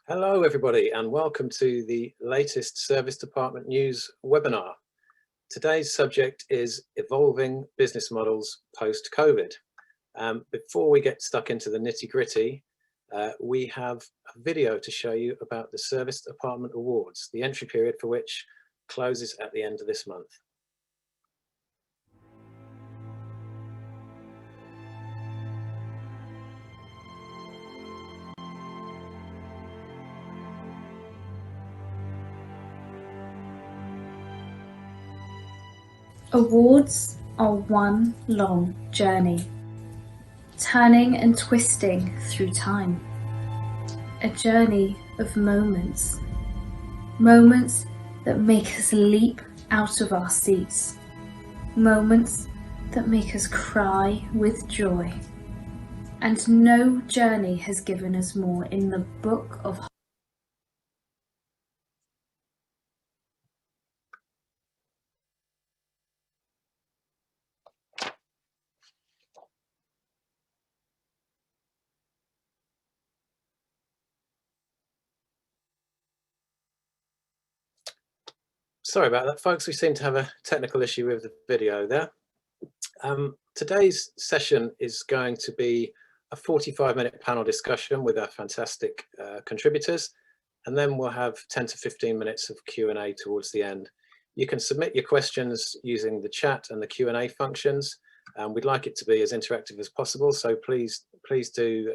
Hello everybody and welcome to the latest Service Department News webinar. Today's subject is evolving business models post-COVID. Before we get stuck into the nitty-gritty, we have a video to show you about the Service Department Awards, the entry period for which closes at the end of this month. Awards are one long journey, turning and twisting through time. A journey of moments. Moments that make us leap out of our seats. Moments that make us cry with joy. And no journey has given us more in the book of Sorry about that, folks. We seem to have a technical issue with the video there. Today's session is going to be a 45-minute panel discussion with our fantastic contributors, and then we'll have 10 to 15 minutes of Q&A towards the end. You can submit your questions using the chat and the Q&A functions. We'd like it to be as interactive as possible, so please do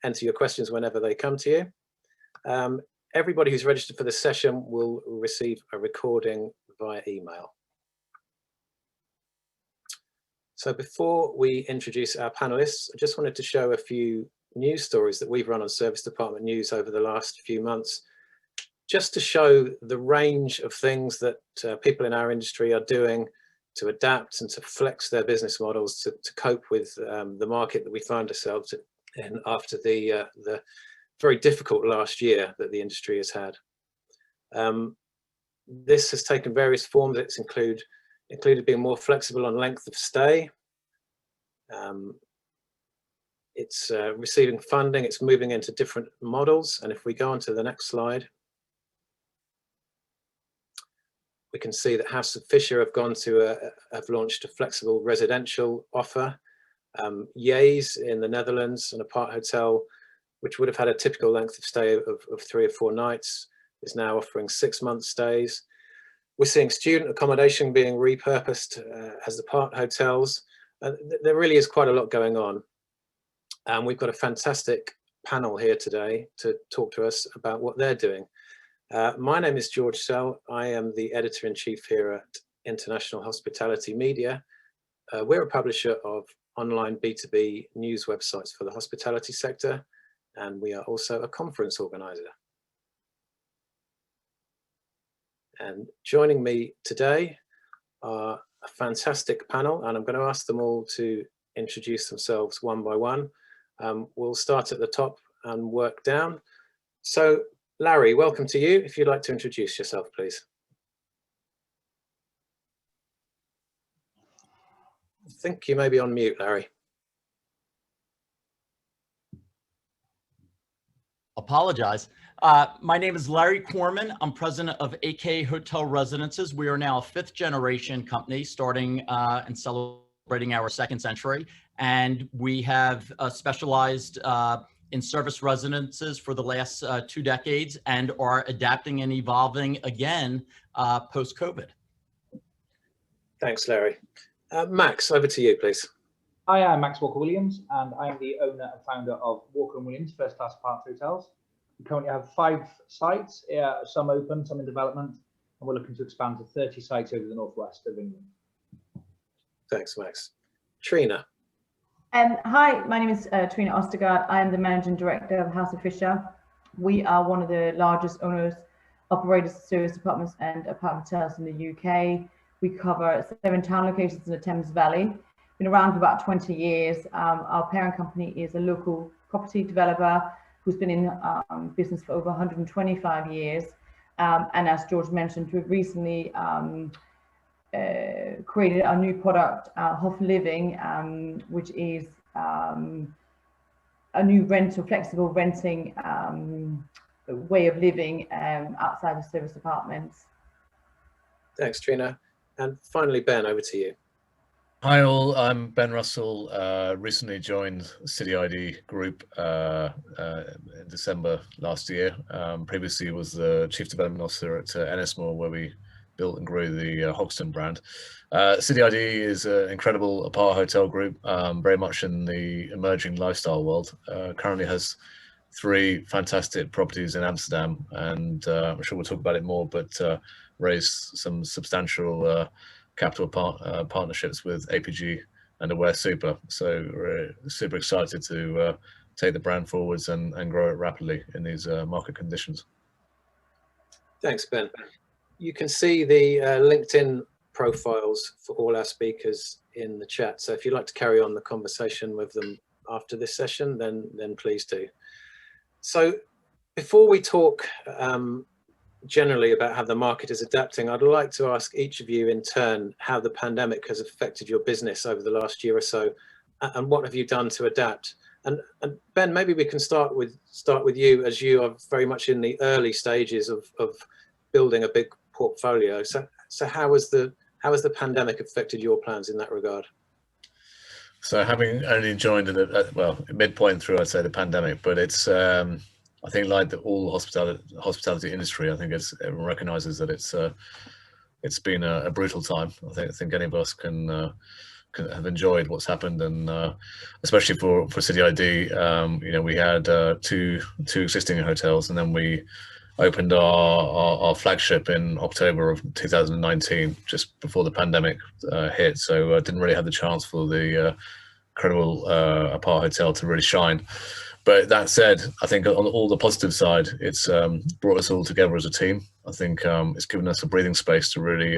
enter your questions whenever they come to you. Everybody who's registered for this session will receive a recording via email. So before we introduce our panelists, I just wanted to show a few news stories that we've run on Service Department News over the last few months, just to show the range of things that people in our industry are doing to adapt and to flex their business models to cope with the market that we find ourselves in after the very difficult last year that the industry has had. This has taken various forms. It's included being more flexible on length of stay. It's receiving funding. It's moving into different models. And if we go on to the next slide, we can see that House of Fisher have launched a flexible residential offer. Yays in the Netherlands, an apart hotel which would have had a typical length of stay of 3 or 4 nights, is now offering 6-month stays. We're seeing student accommodation being repurposed as apart hotels. There really is quite a lot going on. And we've got a fantastic panel here today to talk to us about what they're doing. My name is George Sell. I am the editor-in-chief here at International Hospitality Media. We're a publisher of online B2B news websites for the hospitality sector, and we are also a conference organizer. And joining me today are a fantastic panel, and I'm going to ask them all to introduce themselves one by one. We'll start at the top and work down. So Larry, welcome to you. If you'd like to introduce yourself, please. I think you may be on mute, Larry. Apologize. My name is Larry Korman. I'm president of AK Hotel Residences. We are now a 5th generation company starting and celebrating our 2nd century. And we have specialized in service residences for the last 2 decades and are adapting and evolving again post-COVID. Thanks, Larry. Max, over to you, please. I am Max Walker-Williams, and I am the owner and founder of Walker & Williams First Class Apart Hotels. We currently have 5 sites, some open, some in development, and we're looking to expand to 30 sites over the northwest of England. Thanks, Max. Trine. Hi, my name is Trine Oestergaard. I am the managing director of House of Fisher. We are one of the largest owners, operators of service departments and apart hotels in the UK. We cover 7 town locations in the Thames Valley. Been around for about 20 years. Our parent company is a local property developer who's been in business for over 125 years. And as George mentioned, we've recently created a new product, Hof Living, which is a new flexible renting way of living outside of service apartments. Thanks, Trina. And finally, Ben, over to you. Hi all, I'm Ben Russell. Recently joined City ID Group in December last year. Previously was the Chief Development Officer at Ennismore, where we built and grew the Hoxton brand. City ID is an incredible apart hotel group, very much in the emerging lifestyle world. Currently has 3 fantastic properties in Amsterdam, and I'm sure we'll talk about it more, but raised some substantial capital partnerships with APG and Aware Super. So we're super excited to take the brand forwards and grow it rapidly in these market conditions. Thanks, Ben. You can see the LinkedIn profiles for all our speakers in the chat. So if you'd like to carry on the conversation with them after this session, then please do. So before we talk generally about how the market is adapting, I'd like to ask each of you in turn how the pandemic has affected your business over the last year or so, and what have you done to adapt? And Ben, maybe we can start with you, as you are very much in the early stages of building a big portfolio. So how has the pandemic affected your plans in that regard? So having only joined at midpoint through, I'd say, the pandemic, but it's I think, like all hospitality industry, I think everyone recognises that it's been a brutal time. I think any of us can have enjoyed what's happened, and especially for City ID, you know, we had two existing hotels, and then we opened our flagship in October of 2019, just before the pandemic hit. So I didn't really have the chance for the incredible apart hotel to really shine. But that said, I think on all the positive side, it's brought us all together as a team. I think it's given us a breathing space to really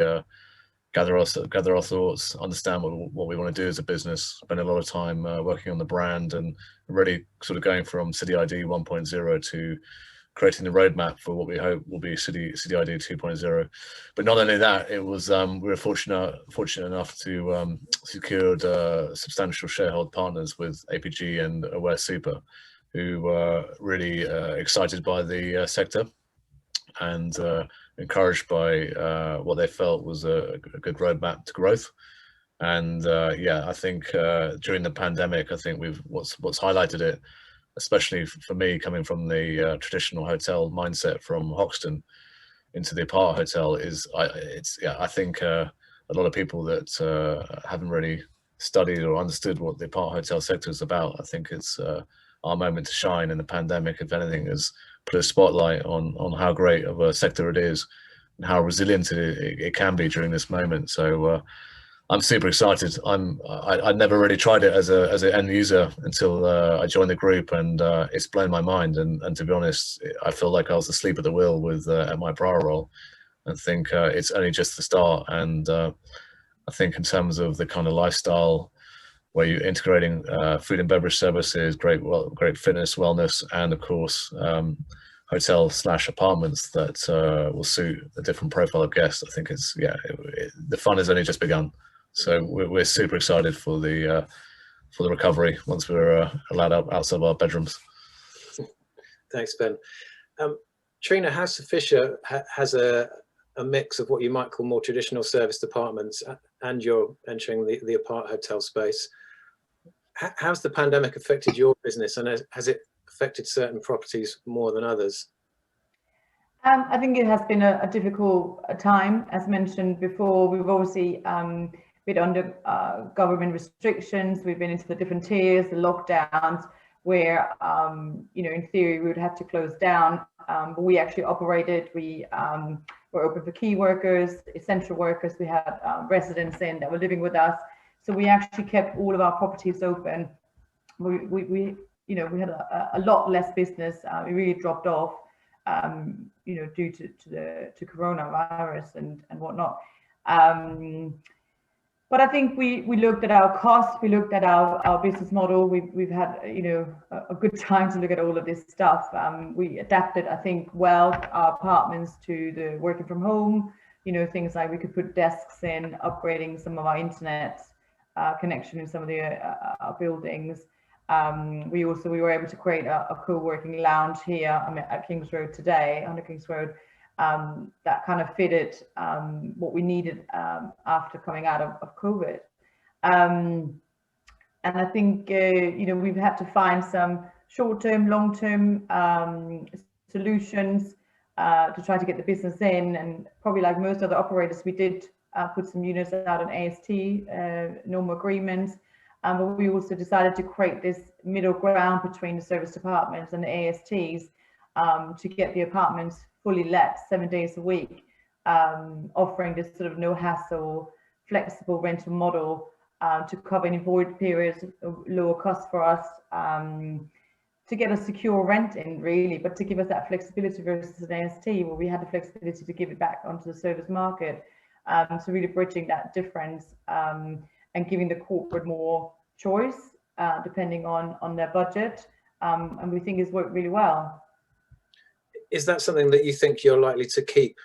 gather our thoughts, understand what we want to do as a business, spend a lot of time working on the brand, and really sort of going from City ID 1.0 to creating the roadmap for what we hope will be City ID 2.0. But not only that, it was we were fortunate enough to secured substantial shareholder partners with APG and Aware Super, who were really excited by the sector and encouraged by what they felt was a good roadmap to growth. And yeah, I think during the pandemic, I think what's highlighted it, especially for me, coming from the traditional hotel mindset from Hoxton into the apart hotel, is I think a lot of people that haven't really studied or understood what the apart hotel sector is about. I think it's our moment to shine, and the pandemic, if anything, has put a spotlight on how great of a sector it is and how resilient it can be during this moment. So I'm super excited. I'd never really tried it as an end user until I joined the group, and it's blown my mind. And to be honest, I feel like I was asleep at the wheel with at my prior role. I think it's only just the start. And I think in terms of the kind of lifestyle, where you're integrating food and beverage services, great fitness, wellness, and of course hotel/apartments that will suit a different profile of guests. I think it's the fun has only just begun. So we're super excited for the recovery once we're allowed up outside of our bedrooms. Thanks, Ben. Trina, House of Fisher has a mix of what you might call more traditional service departments, and you're entering the apart hotel space. How's the pandemic affected your business, and has it affected certain properties more than others? I think it has been a difficult time. As mentioned before, we've obviously been under government restrictions. We've been into the different tiers, the lockdowns, where you know, in theory we would have to close down, but we actually operated. We were open for key workers, essential workers. We had residents in that were living with us, so we actually kept all of our properties open. We you know, we had a lot less business. It really dropped off, you know, due to coronavirus and whatnot. But I think we looked at our costs, we looked at our business model. We've had, you know, a good time to look at all of this stuff. We adapted, I think, well, our apartments to the working from home. You know, things like we could put desks in, upgrading some of our internet connection in some of the our buildings. We were able to create a co-working lounge here at Kings Road today, under Kings Road, that kind of fitted what we needed after coming out of COVID. And I think, we've had to find some short-term, long-term solutions to try to get the business in. And probably like most other operators, we did put some units out on AST, normal agreements. But we also decided to create this middle ground between the service departments and the ASTs to get the apartments fully let 7 days a week, offering this sort of no hassle, flexible rental model to cover any void periods, lower cost for us, to get a secure rent in really, but to give us that flexibility versus an AST where we had the flexibility to give it back onto the service market. So really bridging that difference and giving the corporate more choice depending on their budget, and we think it's worked really well. Is that something that you think you're likely to keep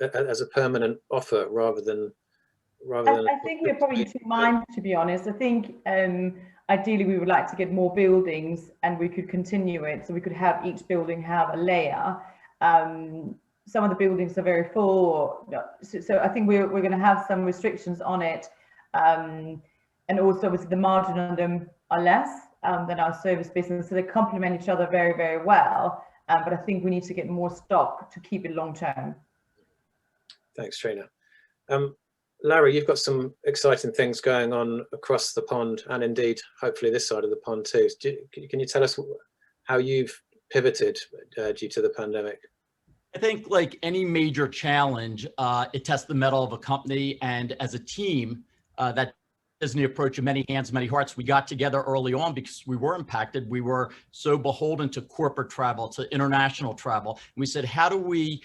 as a permanent offer rather than? I think we're probably two minds, to be honest. I think ideally we would like to get more buildings and we could continue it, so we could have each building have a layer. Some of the buildings are very full, so I think we're going to have some restrictions on it, and also obviously the margin on them are less than our service business, so they complement each other very, very well. But I think we need to get more stock to keep it long term. Thanks, Trina. Larry, you've got some exciting things going on across the pond, and indeed, hopefully this side of the pond too. Can you tell us how you've pivoted due to the pandemic? I think like any major challenge, it tests the mettle of a company, and as a team, that is the approach of many hands, many hearts. We got together early on because we were impacted. We were so beholden to corporate travel, to international travel. And we said, how do we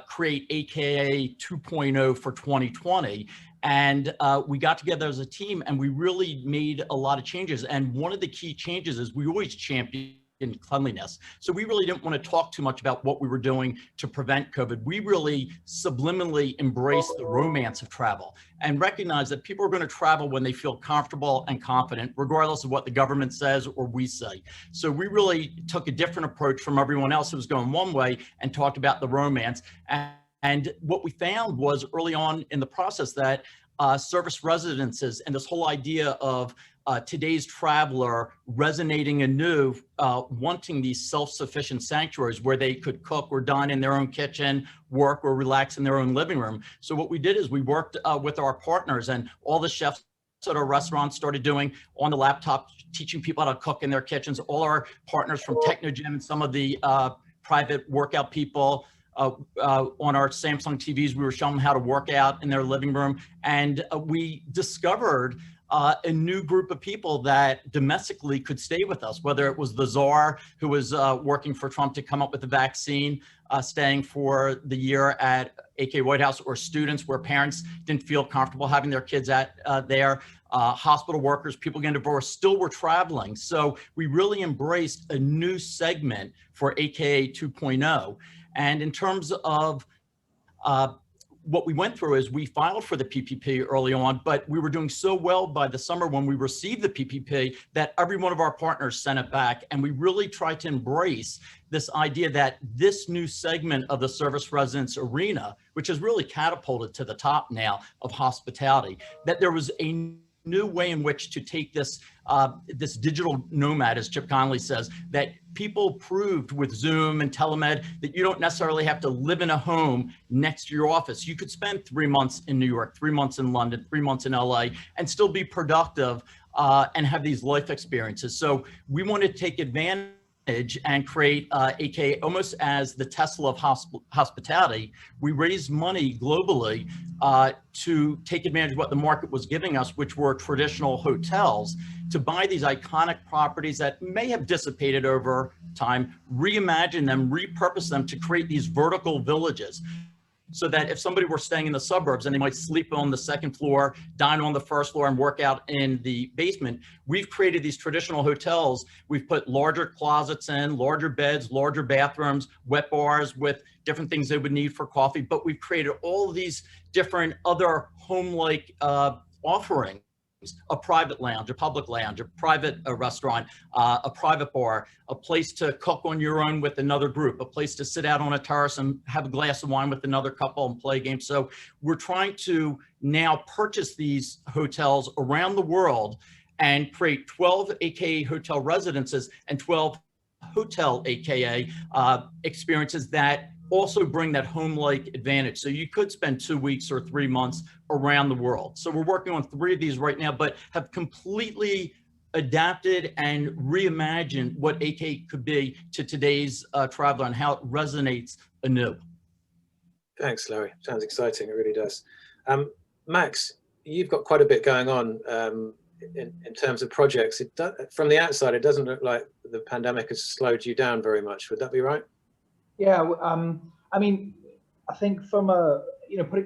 create AKA 2.0 for 2020? And we got together as a team and we really made a lot of changes. And one of the key changes is we always champion cleanliness. So we really didn't want to talk too much about what we were doing to prevent COVID. We really subliminally embraced the romance of travel and recognized that people are going to travel when they feel comfortable and confident, regardless of what the government says or we say. So we really took a different approach from everyone else who was going one way and talked about the romance. And what we found was early on in the process that service residences and this whole idea of today's traveler resonating anew, wanting these self-sufficient sanctuaries where they could cook or dine in their own kitchen, work or relax in their own living room. So what we did is we worked with our partners, and all the chefs at our restaurants started doing on the laptop, teaching people how to cook in their kitchens. All our partners from Technogym and some of the private workout people, on our Samsung TVs, we were showing them how to work out in their living room. And we discovered a new group of people that domestically could stay with us, whether it was the czar who was working for Trump to come up with the vaccine, staying for the year at AK White House, or students where parents didn't feel comfortable having their kids at there, hospital workers, people getting divorced, still were traveling. So we really embraced a new segment for AKA 2.0. And in terms of what we went through is we filed for the PPP early on, but we were doing so well by the summer when we received the PPP that every one of our partners sent it back. And we really tried to embrace this idea that this new segment of the service residence arena, which has really catapulted to the top now of hospitality, that there was a new way in which to take this this digital nomad, as Chip Conley says, that people proved with Zoom and telemed that you don't necessarily have to live in a home next to your office. You could spend 3 months in New York, 3 months in London, 3 months in LA, and still be productive and have these life experiences. So we wanted to take advantage and create AKA almost as the Tesla of hospitality. We raised money globally to take advantage of what the market was giving us, which were traditional hotels, to buy these iconic properties that may have dissipated over time, reimagine them, repurpose them to create these vertical villages. So that if somebody were staying in the suburbs and they might sleep on the second floor, dine on the first floor, and work out in the basement, we've created these traditional hotels. We've put larger closets in, larger beds, larger bathrooms, wet bars with different things they would need for coffee. But we've created all of these different other home-like offerings a private lounge, a public lounge, a private restaurant, a private bar, a place to cook on your own with another group, a place to sit out on a terrace and have a glass of wine with another couple and play games. So we're trying to now purchase these hotels around the world and create 12 AKA hotel residences and 12 hotel AKA experiences that also bring that home-like advantage. So you could spend 2 weeks or 3 months around the world. So we're working on 3 of these right now, but have completely adapted and reimagined what AKA could be to today's traveler and how it resonates anew. Thanks, Larry. Sounds exciting. It really does. Max, you've got quite a bit going on in terms of projects. From the outside, it doesn't look like the pandemic has slowed you down very much. Would that be right? Yeah, I mean, I think from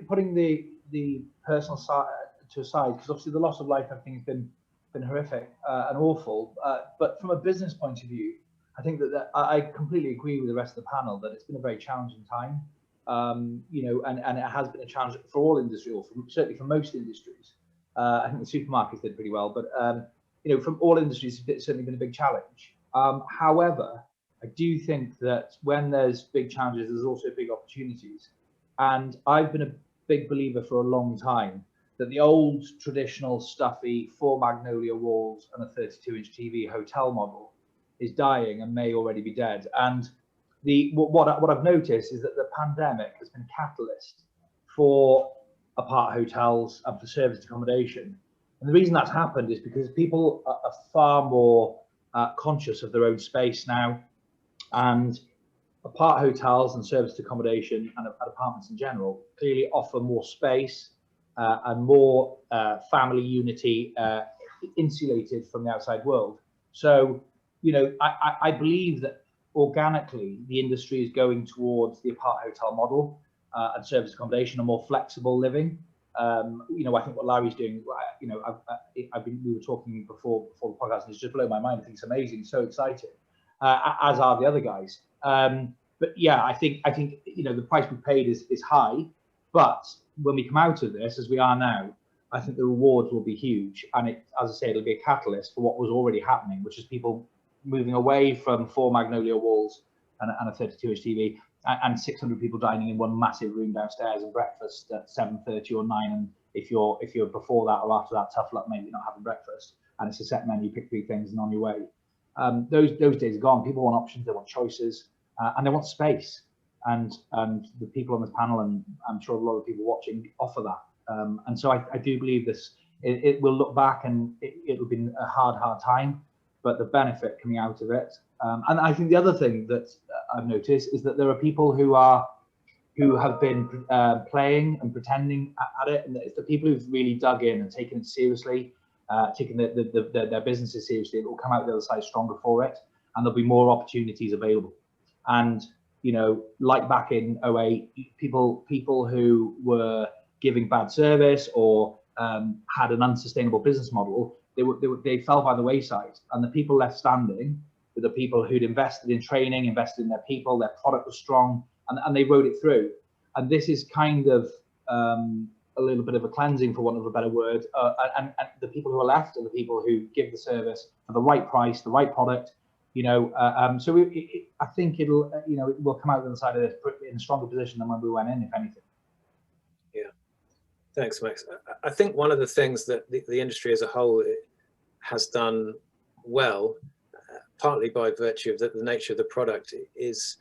putting the personal side to a side, because obviously the loss of life, I think, has been horrific and awful. But from a business point of view, I think that I completely agree with the rest of the panel that it's been a very challenging time. And it has been a challenge for all industries, or certainly for most industries. I think the supermarkets did pretty well, but from all industries, it's certainly been a big challenge. However, I do think that when there's big challenges, there's also big opportunities. And I've been a big believer for a long time that the old traditional stuffy 4 magnolia walls and a 32-inch TV hotel model is dying and may already be dead. And what I've noticed is that the pandemic has been a catalyst for apart hotels and for serviced accommodation. And the reason that's happened is because people are far more conscious of their own space now. And apart hotels and serviced accommodation and apartments in general clearly offer more space and more family unity, insulated from the outside world. So, I believe that organically the industry is going towards the apart hotel model and serviced accommodation, a more flexible living. I think what Larry's doing, we were talking before the podcast, and it's just blown my mind. I think it's amazing, so exciting. As are the other guys. But yeah, I think the price we paid is high, but when we come out of this, as we are now, I think the rewards will be huge. And as I say, it'll be a catalyst for what was already happening, which is people moving away from 4 magnolia walls and a 32-inch TV and 600 people dining in one massive room downstairs and breakfast at 7:30 or 9. And if you're before that or after that, tough luck, maybe not having breakfast. And it's a set menu, pick 3 things and on your way. Those days are gone. People want options, they want choices, and they want space. And the people on this panel, and I'm sure a lot of people watching, offer that. And so I do believe this. It will look back, and it'll be a hard time, but the benefit coming out of it. And I think the other thing that I've noticed is that there are people who have been playing and pretending at it, and it's the people who've really dug in and taken it seriously. Taking their businesses seriously, it will come out the other side stronger for it, and there'll be more opportunities available. And like back in 08, people who were giving bad service or had an unsustainable business model, they fell by the wayside, and the people left standing were the people who'd invested in training, invested in their people, their product was strong, and they rode it through. And this is kind of a little bit of a cleansing, for want of a better word, and the people who are left are the people who give the service for the right price, the right product, so I think it will come out the other side of this in a stronger position than when we went in, if anything. Yeah, thanks, Max. I think one of the things that the industry as a whole has done well, partly by virtue of the nature of the product, is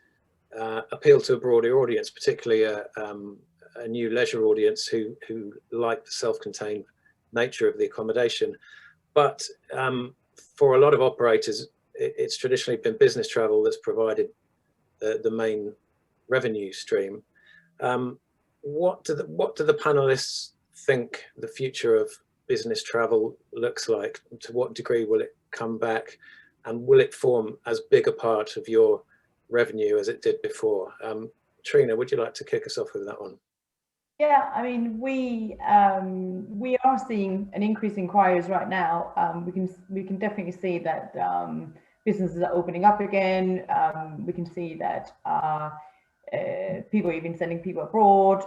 appeal to a broader audience, particularly a new leisure audience who like the self-contained nature of the accommodation. But for a lot of operators, it's traditionally been business travel that's provided the main revenue stream. What do the panelists think the future of business travel looks like? To what degree will it come back, and will it form as big a part of your revenue as it did before? Trina, would you like to kick us off with that one? Yeah, I mean, we are seeing an increase in inquiries right now. We can definitely see that businesses are opening up again. We can see that people are even sending people abroad,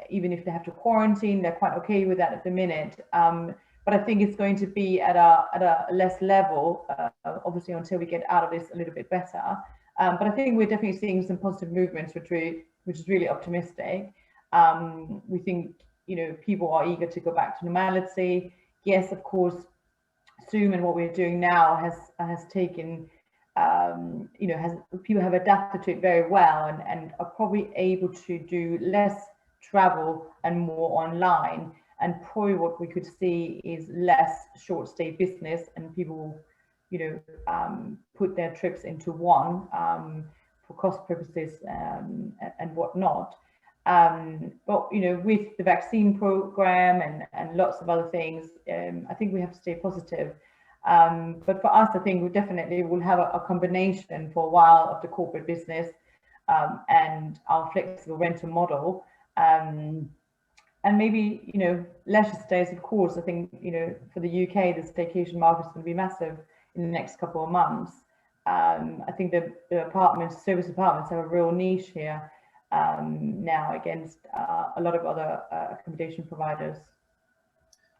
even if they have to quarantine. They're quite okay with that at the minute. But but I think it's going to be at a less level, obviously, until we get out of this a little bit better. But I think we're definitely seeing some positive movements, which is really optimistic. We think, people are eager to go back to normality. Yes, of course, Zoom and what we're doing now has taken, people have adapted to it very well and are probably able to do less travel and more online. And probably what we could see is less short stay business, and people, put their trips into one for cost purposes and whatnot. But with the vaccine program and lots of other things, I think we have to stay positive. But for us, I think we definitely will have a combination for a while of the corporate business and our flexible rental model. And maybe, leisure stays, of course. I think, for the UK, the staycation market is going to be massive in the next couple of months. I think the service apartments have a real niche here now against a lot of other accommodation providers.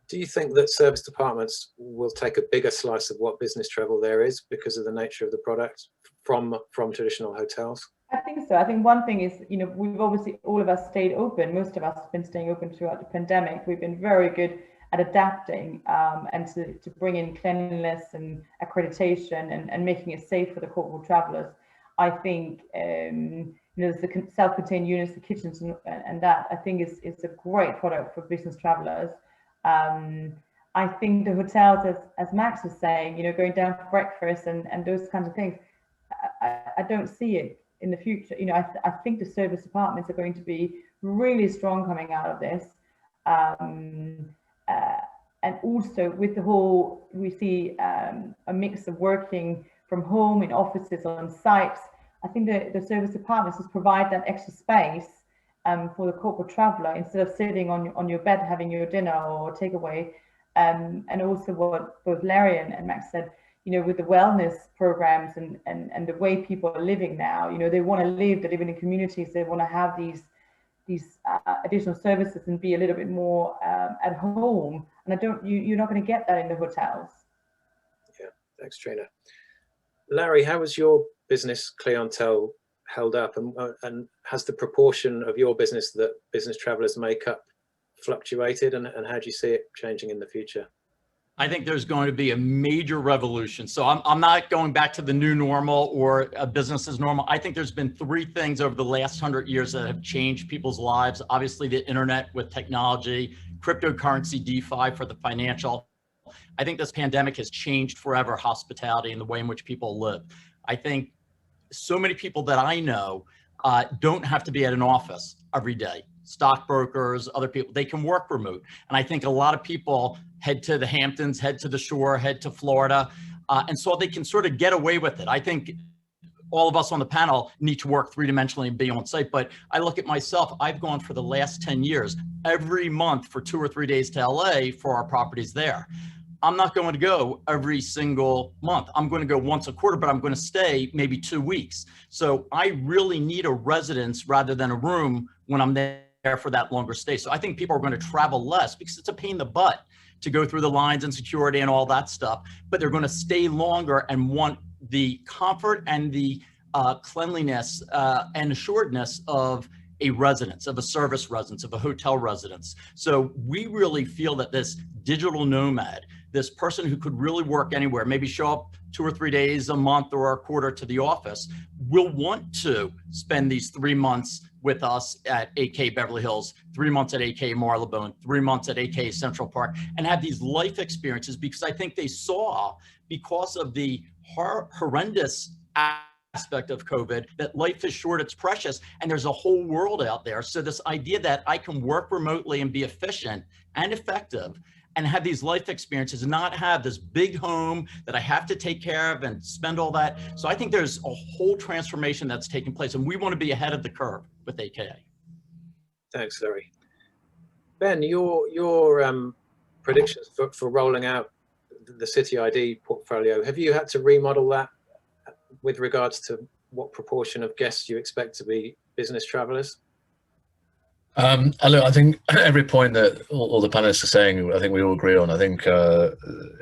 Do you think that serviced apartments will take a bigger slice of what business travel there is because of the nature of the product from traditional hotels? I think so. I think one thing is, we've obviously, all of us stayed open. Most of us have been staying open throughout the pandemic. We've been very good at adapting and to bring in cleanliness and accreditation and making it safe for the corporate travelers. I think, there's the self-contained units, the kitchens and that, I think is a great product for business travelers. I think the hotels, as Max was saying, going down for breakfast and those kinds of things, I don't see it in the future. I think the service apartments are going to be really strong coming out of this. And also with the whole, we see a mix of working from home in offices on sites. I think the service apartments just provide that extra space for the corporate traveler instead of sitting on your bed having your dinner or takeaway. And also what both Larry and Max said, with the wellness programs and the way people are living now, they want to live, they live in communities, they want to have these additional services and be a little bit more at home. And you're not going to get that in the hotels. Yeah, thanks, Trina. Larry, how was your business clientele held up, and has the proportion of your business that business travelers make up fluctuated, and how do you see it changing in the future? I think there's going to be a major revolution. So I'm not going back to the new normal or a business as normal. I think there's been three things over the last 100 years that have changed people's lives. Obviously, the internet with technology, cryptocurrency, DeFi for the financial. I think this pandemic has changed forever hospitality and the way in which people live. I think so many people that I know don't have to be at an office every day. Stockbrokers, other people, they can work remote. And I think a lot of people head to the Hamptons, head to the shore, head to Florida. And so they can sort of get away with it. I think all of us on the panel need to work three-dimensionally and be on site. But I look at myself, I've gone for the last 10 years, every month for 2 or 3 days to LA for our properties there. I'm not going to go every single month. I'm going to go once a quarter, but I'm going to stay maybe 2 weeks. So I really need a residence rather than a room when I'm there for that longer stay. So I think people are going to travel less because it's a pain in the butt to go through the lines and security and all that stuff, but they're going to stay longer and want the comfort and the cleanliness and assuredness of a residence, of a service residence, of a hotel residence. So we really feel that this digital nomad, this person who could really work anywhere, maybe show up 2 or 3 days a month or a quarter to the office, will want to spend these 3 months with us at AK Beverly Hills, 3 months at AK Marylebone, 3 months at AK Central Park, and have these life experiences, because I think they saw, because of the horrendous aspect of COVID, that life is short, it's precious, and there's a whole world out there. So this idea that I can work remotely and be efficient and effective and have these life experiences and not have this big home that I have to take care of and spend all that. So I think there's a whole transformation that's taking place, and we want to be ahead of the curve with AKA. Thanks, Larry. Ben, your predictions for rolling out the City ID portfolio, have you had to remodel that with regards to what proportion of guests you expect to be business travelers? And look, I think every point that all the panelists are saying, I think we all agree on. I think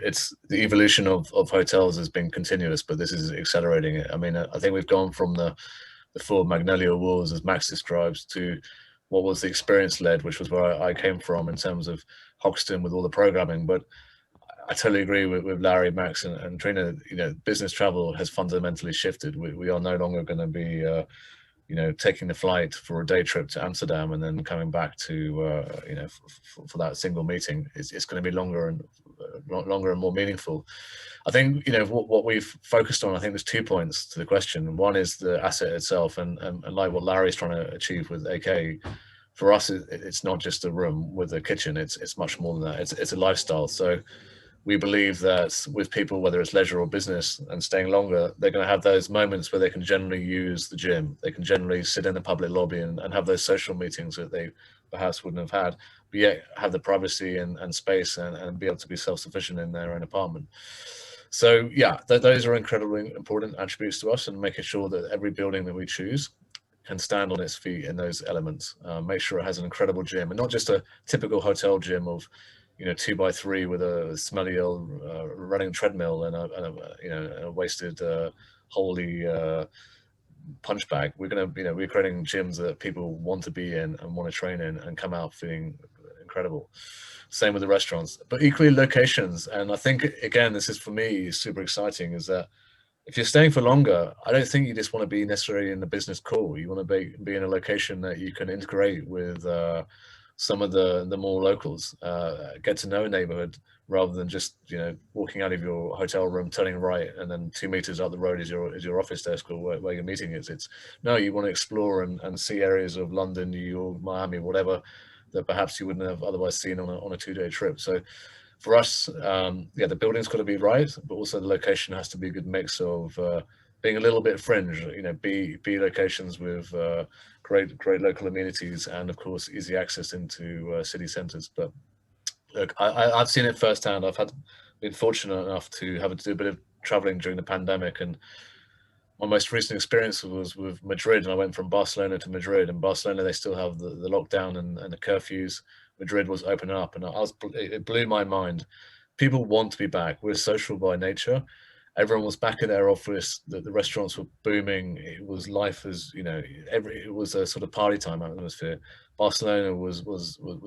it's the evolution of hotels has been continuous, but this is accelerating it. I mean, I think we've gone from the full Magnolia Wars, as Max describes, to what was the experience led, which was where I came from in terms of Hoxton with all the programming. But I totally agree with Larry, Max, and Trine. You know, business travel has fundamentally shifted. We are no longer going to be you know, taking the flight for a day trip to Amsterdam and then coming back to, you know, for that single meeting. It's going to be longer and more meaningful. I think, you know, what we've focused on, I think there's 2 points to the question. One is the asset itself, and like what Larry's trying to achieve with AK, for us, it's not just a room with a kitchen. It's much more than that. It's a lifestyle. So we believe that with people, whether it's leisure or business, and staying longer, they're going to have those moments where they can generally use the gym. They can generally sit in the public lobby and have those social meetings that they perhaps wouldn't have had, but yet have the privacy and space and be able to be self-sufficient in their own apartment. So yeah, those are incredibly important attributes to us, and making sure that every building that we choose can stand on its feet in those elements. Make sure it has an incredible gym, and not just a typical hotel gym of, you know, 2x3 with a smelly old running treadmill and a wasted holy punch bag. We're gonna, you know, we're creating gyms that people want to be in and want to train in and come out feeling incredible. Same with the restaurants, but equally locations. And I think, again, this is for me super exciting, is that if you're staying for longer, I don't think you just want to be necessarily in the business core. You want to be in a location that you can integrate with some of the more locals, get to know a neighborhood, rather than just, you know, walking out of your hotel room, turning right, and then 2 meters up the road is your office desk or where your meeting is. It's no, you want to explore and see areas of London, New York, Miami, whatever, that perhaps you wouldn't have otherwise seen on a 2-day trip. So for us, yeah, the building's got to be right, but also the location has to be a good mix of being a little bit fringe, you know, be locations with great local amenities, and of course easy access into city centres. But look, I've seen it firsthand. I've been fortunate enough to have to do a bit of travelling during the pandemic, and my most recent experience was with Madrid, and I went from Barcelona to Madrid. In Barcelona, they still have the lockdown and the curfews. Madrid was opening up, and it blew my mind. People want to be back. We're social by nature. Everyone was back in their office. The restaurants were booming. It was life as, you know, it was a sort of party time atmosphere. Barcelona was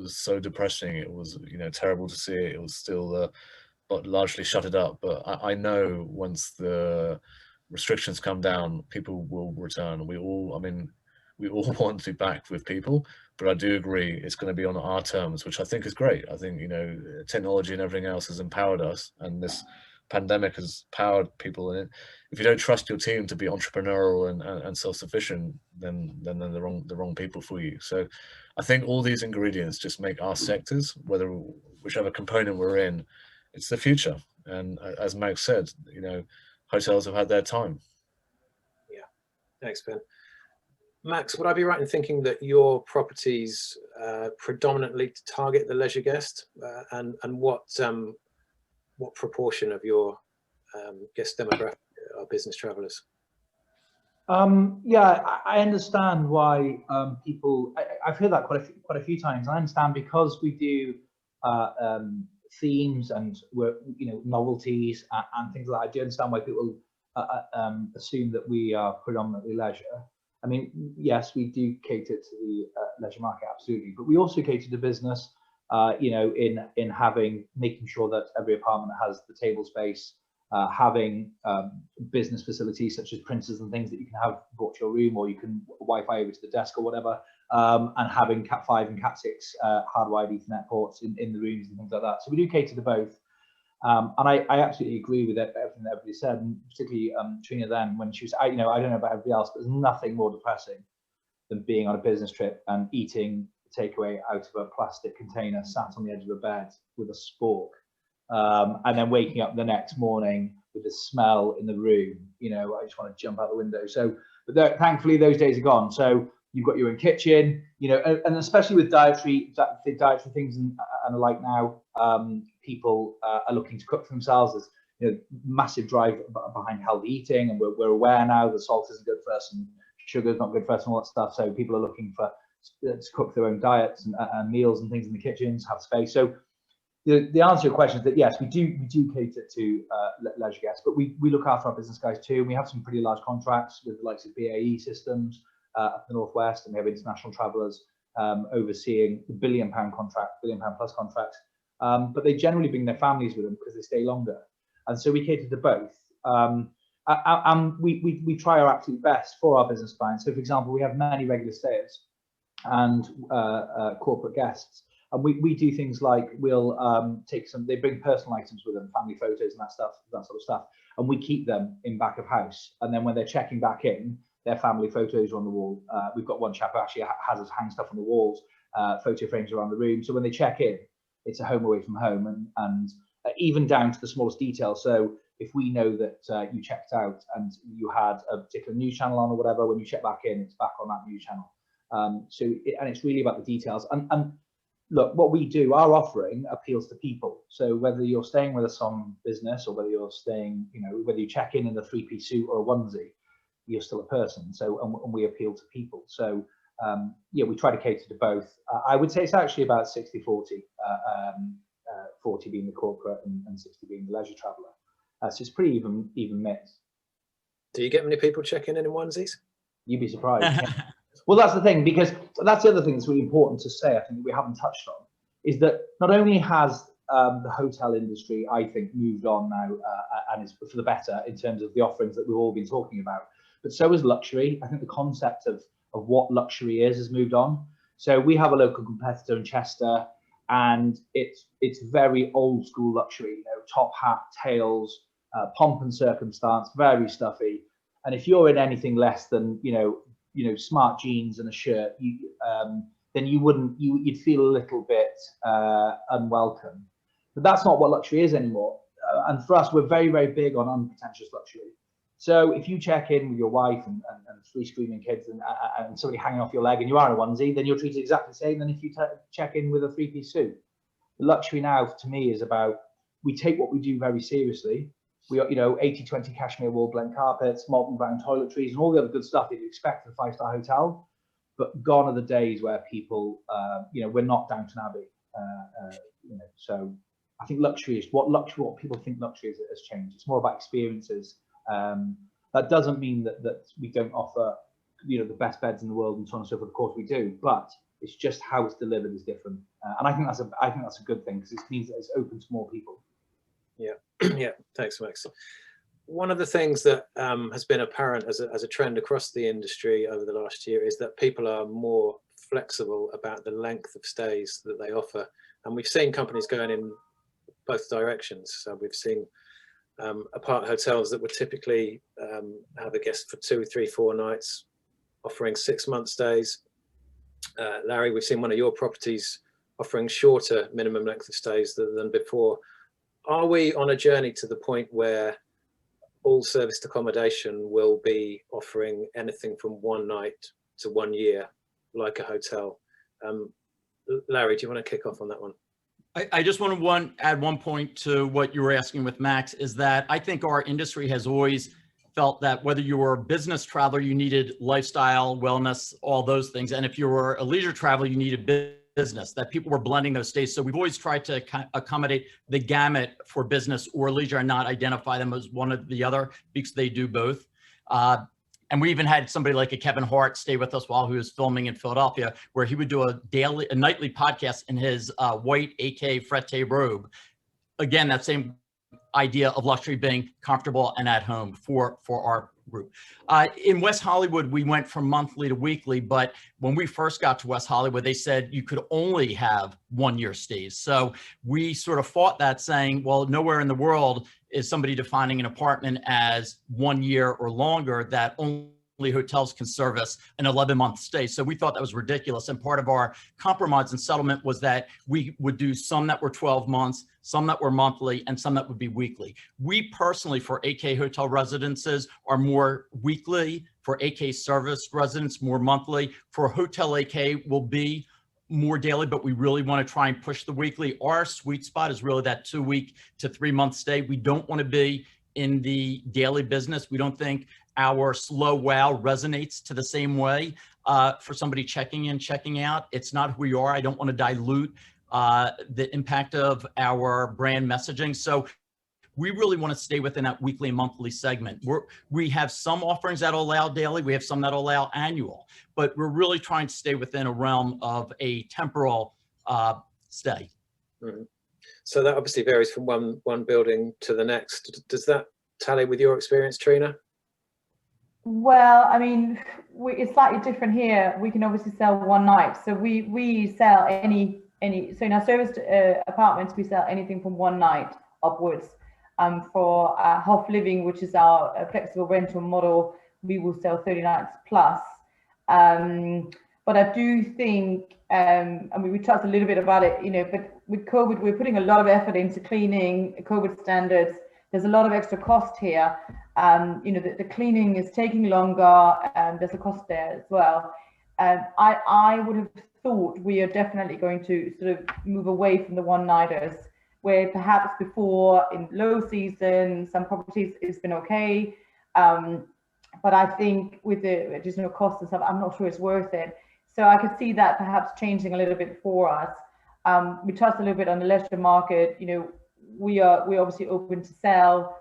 so depressing. It was, you know, terrible to see it. It was still but largely shuttered up. But I know once the restrictions come down, people will return. We all want to be back with people, but I do agree it's going to be on our terms, which I think is great. I think, you know, technology and everything else has empowered us, and this pandemic has powered people. And if you don't trust your team to be entrepreneurial and self-sufficient, then they're the wrong people for you. So I think all these ingredients just make our sectors, whichever component we're in, it's the future. And as Max said, you know, hotels have had their time. Yeah, thanks, Ben. Max, would I be right in thinking that your properties predominantly target the leisure guest, and what proportion of your guest demographic are business travelers? Yeah, I understand why people. I've heard that quite a few times. I understand, because we do themes and we're, you know, novelties and things like that. I do understand why people assume that we are predominantly leisure. I mean, yes, we do cater to the leisure market, absolutely, but we also cater to business. You know, in making sure that every apartment has the table space, having business facilities such as printers and things that you can have brought to your room, or you can Wi-Fi over to the desk or whatever, and having Cat 5 and Cat 6 hardwired Ethernet ports in the rooms and things like that. So we do cater to both. And I absolutely agree with everything that everybody said, and particularly Trine then, when she was, you know, I don't know about everybody else, but there's nothing more depressing than being on a business trip and eating takeaway out of a plastic container sat on the edge of a bed with a spork, and then waking up the next morning with the smell in the room. You know, I just want to jump out the window. So, but thankfully those days are gone. So you've got your own kitchen, you know, and especially with dietary things and the like now, people are looking to cook for themselves. There's, you know, massive drive behind healthy eating, and we're aware now that salt isn't good for us and sugar is not good for us and all that stuff. So people are looking for to cook their own diets and meals and things in the kitchens, have space. So the answer to your question is that yes, we do cater to leisure guests, but we look after our business guys too. And we have some pretty large contracts with the likes of BAE Systems up the Northwest, and we have international travellers overseeing the £1 billion contract, £1 billion plus contracts. But they generally bring their families with them because they stay longer. And so we cater to both. And we try our absolute best for our business clients. So for example, we have many regular stayers and corporate guests. And we do things like we'll they bring personal items with them, family photos and that sort of stuff. And we keep them in back of house. And then when they're checking back in, their family photos are on the wall. We've got one chap who actually has us hang stuff on the walls, photo frames around the room. So when they check in, it's a home away from home, and even down to the smallest detail. So if we know that you checked out and you had a particular news channel on or whatever, when you check back in, it's back on that news channel. And it's really about the details. And look, what we do, our offering appeals to people. So whether you're staying with us on business or whether you're staying, whether you check in a 3-piece suit or a onesie, you're still a person. So and we appeal to people. So yeah, we try to cater to both. I would say it's actually about 60-40, 40 being the corporate and 60 being the leisure traveller. So it's pretty even mix. Do you get many people checking in onesies? You'd be surprised. Well, that's the thing, because that's the other thing that's really important to say, I think, that we haven't touched on, is that not only has the hotel industry, I think, moved on now and is for the better in terms of the offerings that we've all been talking about, but so has luxury. I think the concept of what luxury has moved on. So we have a local competitor in Chester, and it's very old school luxury, top hat, tails, pomp and circumstance, very stuffy. And if you're in anything less than smart jeans and a shirt, then you'd feel a little bit unwelcome. But that's not what luxury is anymore. And for us, we're very, very big on unpretentious luxury. So if you check in with your wife and 3 screaming kids and somebody hanging off your leg and you are in a onesie, then you're treated exactly the same than if you check in with a 3-piece suit. The luxury now, to me, is about, we take what we do very seriously. We are, 80/20 cashmere wool blend carpets, molten brown toiletries, and all the other good stuff that you expect at a 5-star hotel. But gone are the days where people, we're not Downton Abbey. So I think luxury is what people think luxury is has changed. It's more about experiences. That doesn't mean that we don't offer, the best beds in the world and so on and so forth. Of course we do, but it's just how it's delivered is different. And I think that's a good thing, because it means that it's open to more people. Yeah, yeah. Thanks, Max. One of the things that has been apparent as a trend across the industry over the last year is that people are more flexible about the length of stays that they offer, and we've seen companies going in both directions. So we've seen apart hotels that would typically have a guest for 2, 3, 4 nights, offering 6-month stays. Larry, we've seen one of your properties offering shorter minimum length of stays than before. Are we on a journey to the point where all serviced accommodation will be offering anything from 1 night to 1 year, like a hotel? Larry, do you want to kick off on that one? I just want to add one point to what you were asking with Max, is that I think our industry has always felt that whether you were a business traveler, you needed lifestyle, wellness, all those things. And if you were a leisure traveler, you needed business, that people were blending those stays. So we've always tried to accommodate the gamut for business or leisure and not identify them as one or the other, because they do both. And we even had somebody like a Kevin Hart stay with us while he was filming in Philadelphia, where he would do a nightly podcast in his white AK frette robe. Again, that same idea of luxury being comfortable and at home for our group. In West Hollywood, we went from monthly to weekly, but when we first got to West Hollywood, they said you could only have 1-year stays. So we sort of fought that, saying, well, nowhere in the world is somebody defining an apartment as 1 year or longer, that only hotels can service an 11-month stay. So we thought that was ridiculous. And part of our compromise and settlement was that we would do some that were 12 months, some that were monthly, and some that would be weekly. We personally, for AK hotel residences, are more weekly. For AK service residents, more monthly. For Hotel AK will be more daily, but we really want to try and push the weekly. Our sweet spot is really that 2-week to 3-month stay. We don't want to be in the daily business. We don't think our slow wow resonates to the same way for somebody checking in, checking out. It's not who we are. I don't want to dilute the impact of our brand messaging. So we really want to stay within that weekly and monthly segment. We have some offerings that allow daily, we have some that allow annual, but we're really trying to stay within a realm of a temporal stay. Mm-hmm. So that obviously varies from one building to the next. Does that tally with your experience, Trina? Well, I mean, it's slightly different here. We can obviously sell one night. So we sell any, so in our serviced apartments, we sell anything from one night upwards. For Hof Living, which is our flexible rental model, we will sell 30 nights plus. But I do think, I mean, we talked a little bit about it, you know, but with COVID, we're putting a lot of effort into cleaning, COVID standards. There's a lot of extra cost here. You know, the cleaning is taking longer, and there's a cost there as well. I would have thought we are definitely going to sort of move away from the one-nighters, where perhaps before in low season, some properties it's been okay. But I think with the additional costs and stuff, I'm not sure it's worth it. So I could see that perhaps changing a little bit for us. We touched a little bit on the leisure market. You know, we're obviously open to sell.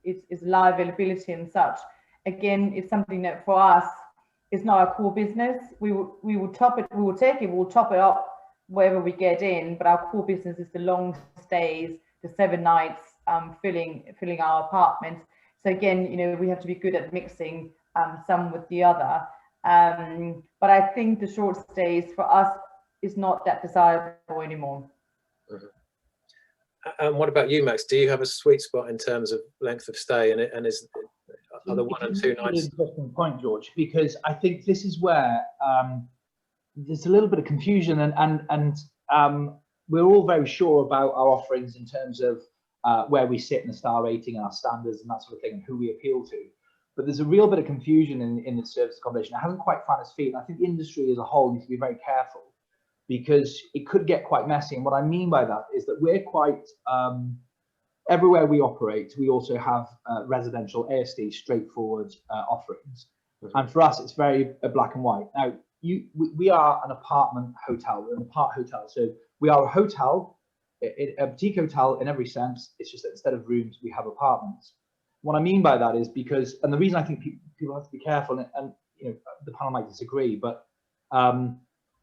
It's live availability and such. Again, it's something that for us is not our core business. We will top it, we will take it, we'll top it up wherever we get in, but our core business is the long stays, the 7 nights, filling our apartments. So again, you know, we have to be good at mixing some with the other. But I think the short stays for us is not that desirable anymore. Mm-hmm. And what about you, Max? Do you have a sweet spot in terms of length of stay, and are the 1 and 2 nights? It's an interesting point, George, because I think this is where there's a little bit of confusion, and we're all very sure about our offerings in terms of where we sit in the star rating and our standards and that sort of thing, and who we appeal to. But there's a real bit of confusion in the service accommodation. It hasn't quite found its feet. And I think the industry as a whole needs to be very careful, because it could get quite messy. And what I mean by that is that we're quite, everywhere we operate, we also have residential ASD straightforward offerings. Mm-hmm. And for us, it's very black and white. Now, we are an apartment hotel. We're an apart hotel. So we are a hotel, a boutique hotel in every sense. It's just that instead of rooms, we have apartments. What I mean by that is because, and the reason I think people have to be careful, and you know, the panel might disagree, but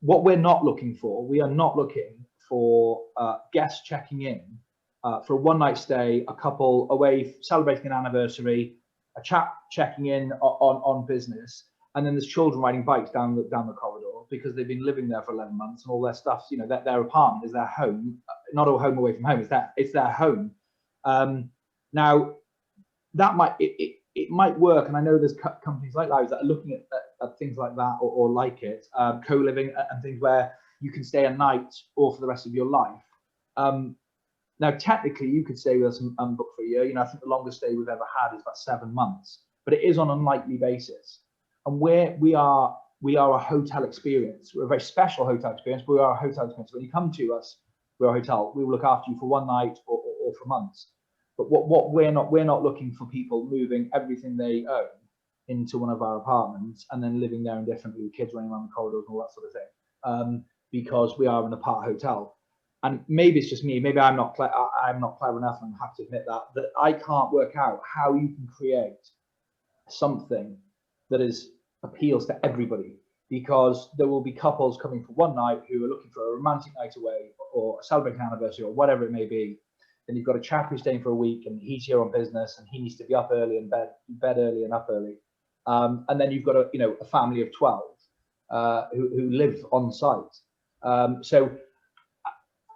what we're not looking for, we are not looking for guests checking in for a one-night stay, a couple away celebrating an anniversary, a chap checking in on business, and then there's children riding bikes down the corridor because they've been living there for 11 months and all their stuff, you know, their apartment is their home, not a home away from home, it's their home. Now, that it might work, and I know there's companies like ours that are looking at things like that or like it, co-living and things where you can stay a night or for the rest of your life. Now, technically, you could stay with us and book for a year. You know, I think the longest stay we've ever had is about 7 months, but it is on a nightly basis. And we are a hotel experience. We're a very special hotel experience. We are a hotel experience. When you come to us, we're a hotel. We will look after you for one night or for months. But what we're not looking for people moving everything they own into one of our apartments and then living there indefinitely with kids running around the corridors and all that sort of thing. Because we are an apart hotel. And maybe it's just me, maybe I'm not clever enough, and I have to admit that I can't work out how you can create something that appeals to everybody, because there will be couples coming for one night who are looking for a romantic night away or celebrating an anniversary or whatever it may be. Then you've got a chap who's staying for a week and he's here on business and he needs to be up early and bed early and up early. And then you've got a family of 12 who live on site. So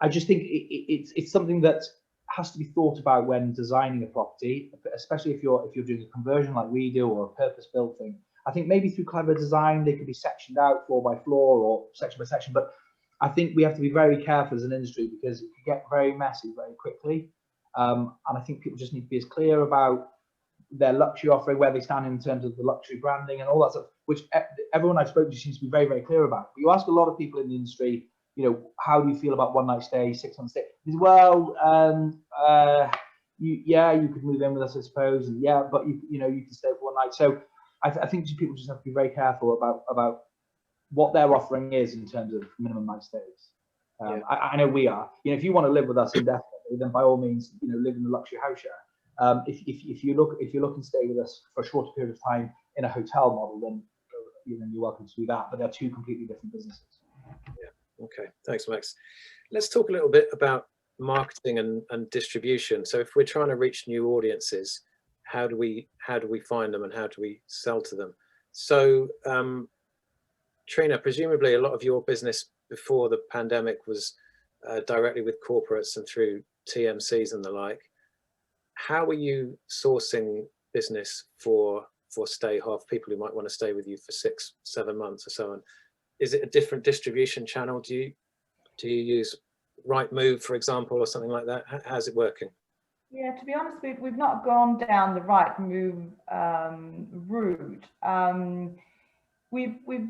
I just think it's something that has to be thought about when designing a property, especially if you're doing a conversion like we do or a purpose-built thing. I think maybe through clever design they could be sectioned out floor by floor or section by section, but I think we have to be very careful as an industry because it can get very messy very quickly. And I think people just need to be as clear about their luxury offering, where they stand in terms of the luxury branding and all that stuff, which everyone I've spoken to seems to be very, very clear about. But you ask a lot of people in the industry, you know, how do you feel about one night stay, 6 months stay? Well, you could move in with us, I suppose, and yeah, but you can stay for one night. So I think people just have to be very careful about what their offering is in terms of minimum night stays. I know we are. If you want to live with us indefinitely, then by all means, live in the luxury house share. If you look and stay with us for a shorter period of time in a hotel model, then you're welcome to do that. But they're two completely different businesses. Yeah. Okay. Thanks, Max. Let's talk a little bit about marketing and distribution. So if we're trying to reach new audiences, how do we find them and how do we sell to them? So Trine, presumably a lot of your business before the pandemic was directly with corporates and through TMCs and the like. How are you sourcing business for stay half, people who might want to stay with you for 6-7 months or so on? Is it a different distribution channel? Do you use Rightmove, for example, or something like that? How's it working? Yeah, to be honest, we've not gone down the Rightmove route. We've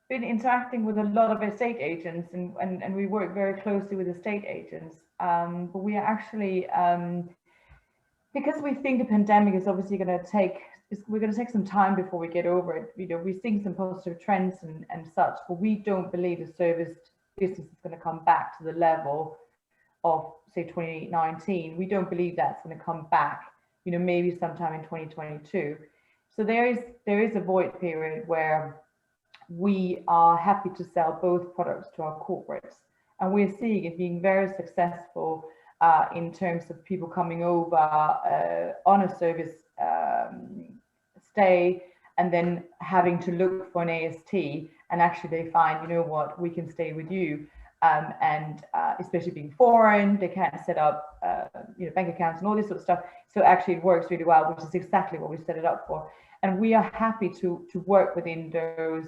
been interacting with a lot of estate agents, and we work very closely with estate agents. But we are actually, because we think the pandemic is obviously going to take, we're going to take some time before we get over it. We're seeing some positive trends and such, but we don't believe the service business is going to come back to the level of, say, 2019. We don't believe that's going to come back, maybe sometime in 2022. So there is a void period where we are happy to sell both products to our corporates, and we're seeing it being very successful in terms of people coming over on a service stay and then having to look for an AST, and actually they find, what, we can stay with you, and especially being foreign, they can't set up bank accounts and all this sort of stuff. So actually it works really well, which is exactly what we set it up for. And we are happy to work within those,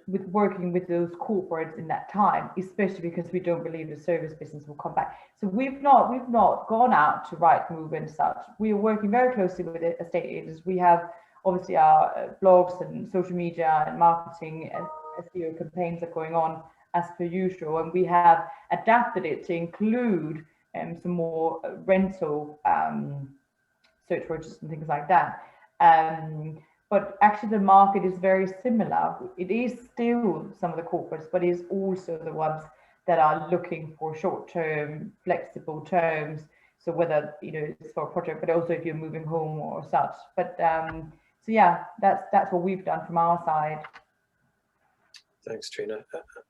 with working with those corporates in that time, especially because we don't believe the service business will come back. So we've not gone out to Rightmove and such. We are working very closely with the estate agents. We have obviously our blogs and social media and marketing and SEO campaigns are going on as per usual, and we have adapted it to include some more rental search registers and things like that. But actually the market is very similar. It is still some of the corporates, but it is also the ones that are looking for short-term, flexible terms. So whether it's for a project, but also if you're moving home or such. But so yeah, that's what we've done from our side. Thanks, Trine.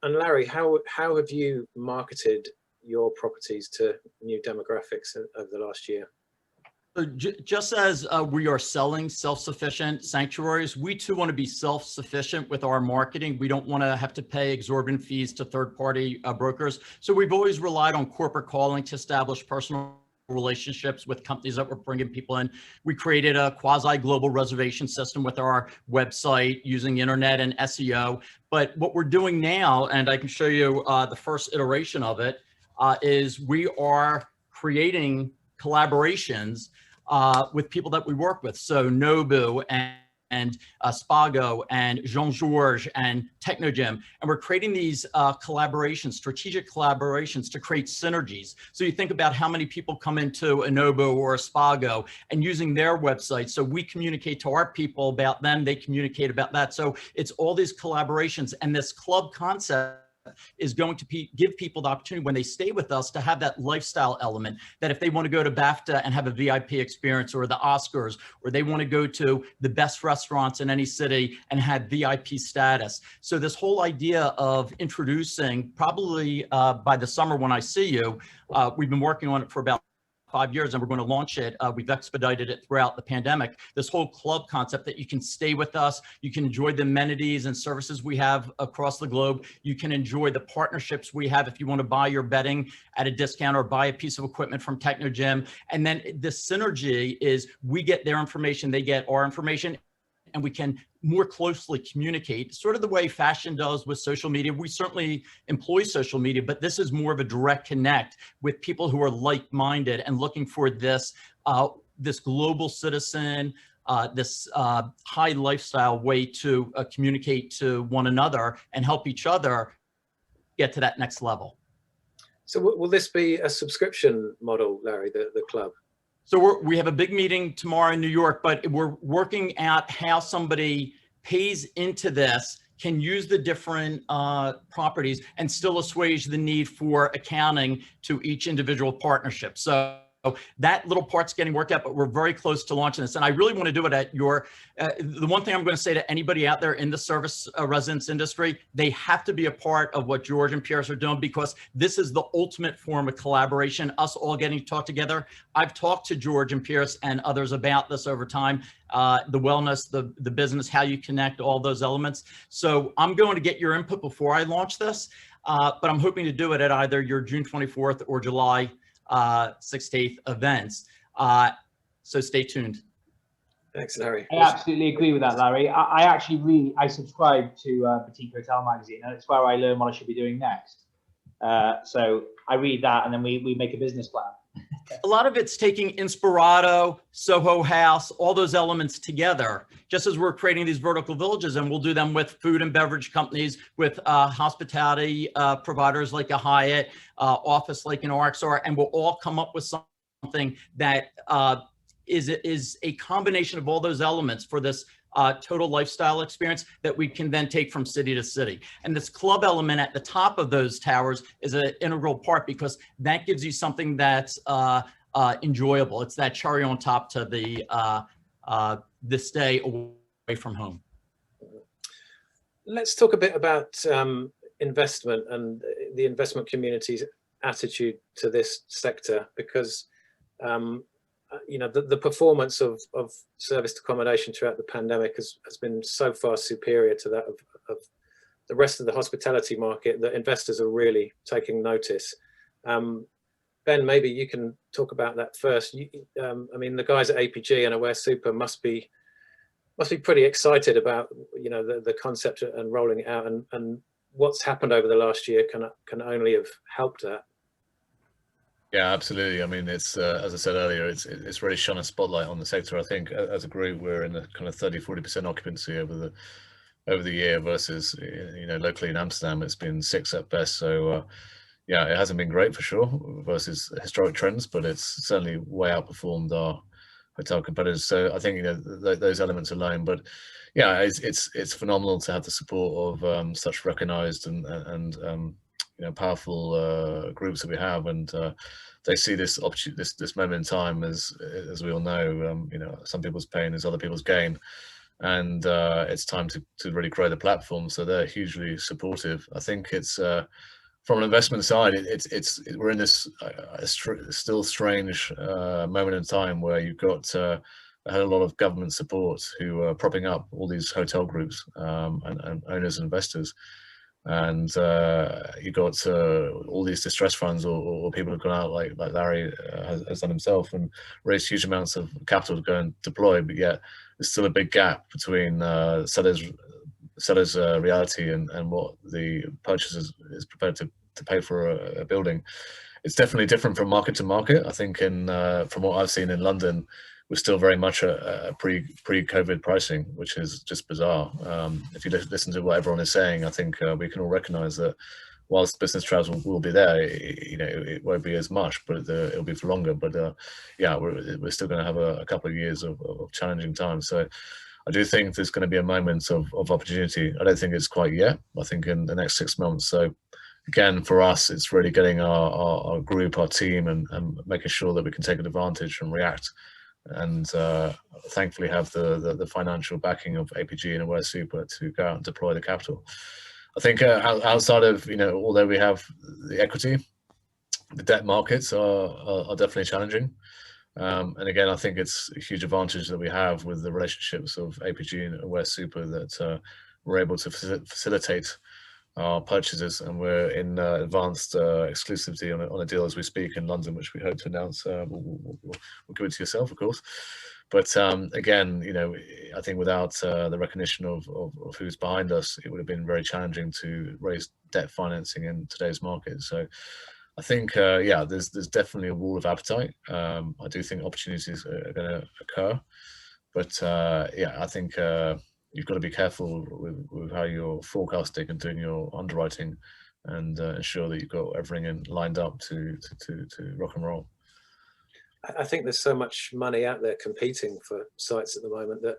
And Larry, how have you marketed your properties to new demographics over the last year? So just as we are selling self-sufficient sanctuaries, we too want to be self-sufficient with our marketing. We don't want to have to pay exorbitant fees to third-party brokers. So we've always relied on corporate calling to establish personal relationships with companies that were bringing people in. We created a quasi-global reservation system with our website using internet and SEO. But what we're doing now, and I can show you the first iteration of it, is we are creating collaborations with people that we work with. So Nobu and Spago and Jean-Georges and Technogym. And we're creating these collaborations, strategic collaborations to create synergies. So you think about how many people come into a Nobu or a Spago and using their website. So we communicate to our people about them, they communicate about that. So it's all these collaborations, and this club concept is going to give people the opportunity when they stay with us to have that lifestyle element, that if they want to go to BAFTA and have a VIP experience, or the Oscars, or they want to go to the best restaurants in any city and have VIP status. So this whole idea of introducing, probably by the summer when I see you, we've been working on it for about 5 years, and we're going to launch it. We've expedited it throughout the pandemic. This whole club concept that you can stay with us, you can enjoy the amenities and services we have across the globe. You can enjoy the partnerships we have if you want to buy your bedding at a discount or buy a piece of equipment from Technogym. And then the synergy is we get their information, they get our information, and we can more closely communicate, sort of the way fashion does with social media. We certainly employ social media, but this is more of a direct connect with people who are like-minded and looking for this, this global citizen, this high lifestyle way to communicate to one another and help each other get to that next level. So will this be a subscription model, Larry, the club? So we have a big meeting tomorrow in New York, but we're working out how somebody pays into this, can use the different properties and still assuage the need for accounting to each individual partnership. So that little part's getting worked out, but we're very close to launching this. And I really want to do it at your, the one thing I'm going to say to anybody out there in the service residence industry, they have to be a part of what George and Pierce are doing, because this is the ultimate form of collaboration, us all getting to talk together. I've talked to George and Pierce and others about this over time, the wellness, the business, how you connect, all those elements. So I'm going to get your input before I launch this, but I'm hoping to do it at either your June 24th or July 6th events. So stay tuned. Thanks, Larry. I absolutely agree with that, Larry. I subscribe to Boutique Hotel magazine, and it's where I learn what I should be doing next. So I read that, and then we make a business plan. A lot of it's taking Inspirato, Soho House, all those elements together, just as we're creating these vertical villages, and we'll do them with food and beverage companies, with hospitality providers like a Hyatt, office like an RXR, and we'll all come up with something that is a combination of all those elements for this total lifestyle experience that we can then take from city to city. And this club element at the top of those towers is an integral part, because that gives you something that's enjoyable. It's that cherry on top to the stay away from home. Let's talk a bit about investment and the investment community's attitude to this sector, because you know, the performance of serviced accommodation throughout the pandemic has been so far superior to that of the rest of the hospitality market that investors are really taking notice. Ben, maybe you can talk about that first. I mean, the guys at APG and Aware Super must be pretty excited about, you know, the concept and rolling it out, and what's happened over the last year can only have helped that. Yeah, absolutely. I mean, it's as I said earlier, it's really shone a spotlight on the sector. I think as a group, we're in a kind of 30-40% occupancy over the year versus, you know, locally in Amsterdam, it's been 6 at best. So yeah, it hasn't been great for sure versus historic trends, but it's certainly way outperformed our hotel competitors. So I think, you know, those elements alone. But yeah, it's phenomenal to have the support of such recognized and you know, powerful groups that we have, and they see this opportunity, this moment in time, as we all know, you know, some people's pain is other people's gain, and it's time to really grow the platform. So they're hugely supportive. I think it's from an investment side, we're in this still strange moment in time where you've got had a lot of government support who are propping up all these hotel groups and owners and investors. And you got all these distress funds or people who've gone out like Larry has done himself and raised huge amounts of capital to go and deploy, but yet there's still a big gap between seller's reality and what the purchaser is prepared to pay for a building. It's definitely different from market to market. I think from what I've seen in London, we're still very much a pre-COVID pricing, which is just bizarre. If you listen to what everyone is saying, I think we can all recognise that whilst business travel will be there, you know, it won't be as much, but it'll be for longer. But yeah, we're still going to have a couple of years of challenging times. So I do think there's going to be a moment of opportunity. I don't think it's quite yet. I think in the next 6 months. So again, for us, it's really getting our group, our team, and making sure that we can take advantage and react, and thankfully have the financial backing of APG and Aware Super to go out and deploy the capital. I think outside of, you know, although we have the equity, the debt markets are definitely challenging. And again, I think it's a huge advantage that we have with the relationships of APG and Aware Super that we're able to facilitate our purchases, and we're in advanced exclusivity on a deal as we speak in London, which we hope to announce. We'll give it to yourself, of course. But again, you know, I think without the recognition of who's behind us, it would have been very challenging to raise debt financing in today's market. So I think, yeah, there's definitely a wall of appetite. I do think opportunities are going to occur, but yeah, I think you've got to be careful with how you're forecasting and doing your underwriting and ensure that you've got everything lined up to rock and roll. I think there's so much money out there competing for sites at the moment that,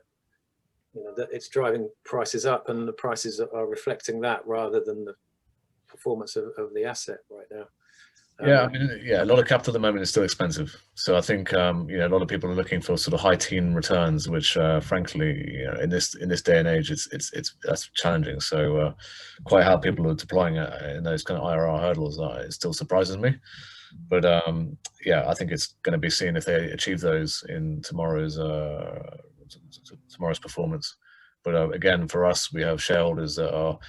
you know, that it's driving prices up, and the prices are reflecting that rather than the performance of the asset right now. Yeah, I mean, yeah, a lot of capital at the moment is still expensive. So I think you know, a lot of people are looking for sort of high teen returns, which frankly, you know, in this day and age, that's challenging. So quite how people are deploying it in those kind of IRR hurdles, it still surprises me. But yeah, I think it's going to be seen if they achieve those in tomorrow's performance. But again, for us, we have shareholders that are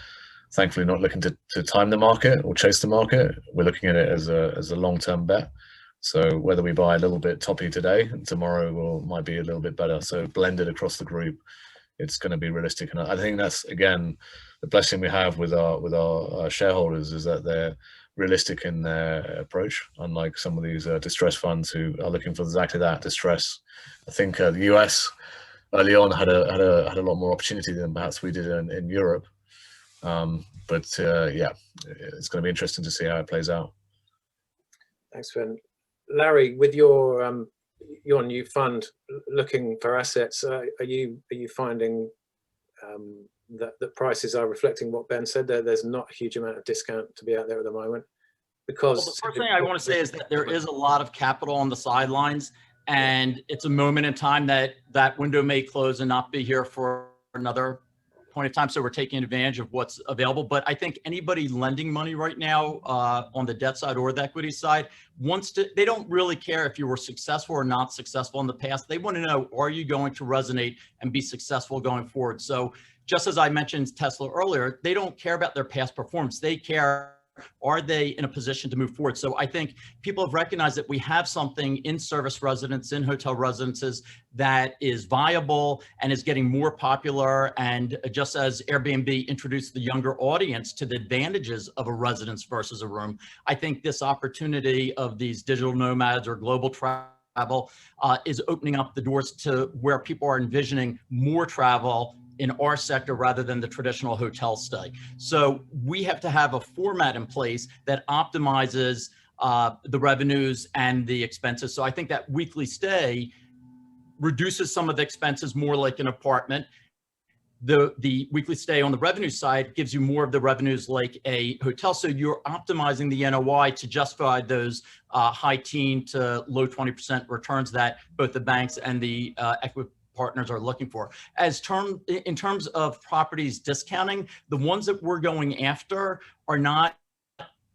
thankfully not looking to time the market or chase the market. We're looking at it as a long-term bet. So whether we buy a little bit toppy today, tomorrow might be a little bit better. So blended across the group, it's going to be realistic. And I think that's, again, the blessing we have with our shareholders is that they're realistic in their approach, unlike some of these distressed funds who are looking for exactly that, distress. I think the US early on had a lot more opportunity than perhaps we did in Europe. But yeah, it's going to be interesting to see how it plays out. Thanks, Ben. Larry, with your new fund looking for assets, are you finding that prices are reflecting what Ben said? There's not a huge amount of discount to be out there at the moment, because the first thing I want to say is that there is a lot of capital on the sidelines, and it's a moment in time that window may close and not be here for another point of time. So we're taking advantage of what's available. But I think anybody lending money right now on the debt side or the equity side they don't really care if you were successful or not successful in the past. They want to know, are you going to resonate and be successful going forward? So just as I mentioned Tesla earlier, they don't care about their past performance. They care, are they in a position to move forward? So I think people have recognized that we have something in service residence, in hotel residences, that is viable and is getting more popular. And just as Airbnb introduced the younger audience to the advantages of a residence versus a room, I think this opportunity of these digital nomads or global travel is opening up the doors to where people are envisioning more travel in our sector rather than the traditional hotel stay. So we have to have a format in place that optimizes the revenues and the expenses. So I think that weekly stay reduces some of the expenses, more like an apartment. The weekly stay on the revenue side gives you more of the revenues like a hotel. So you're optimizing the NOI to justify those high teen to low 20% returns that both the banks and the equity partners are looking for. In terms of properties discounting, the ones that we're going after are not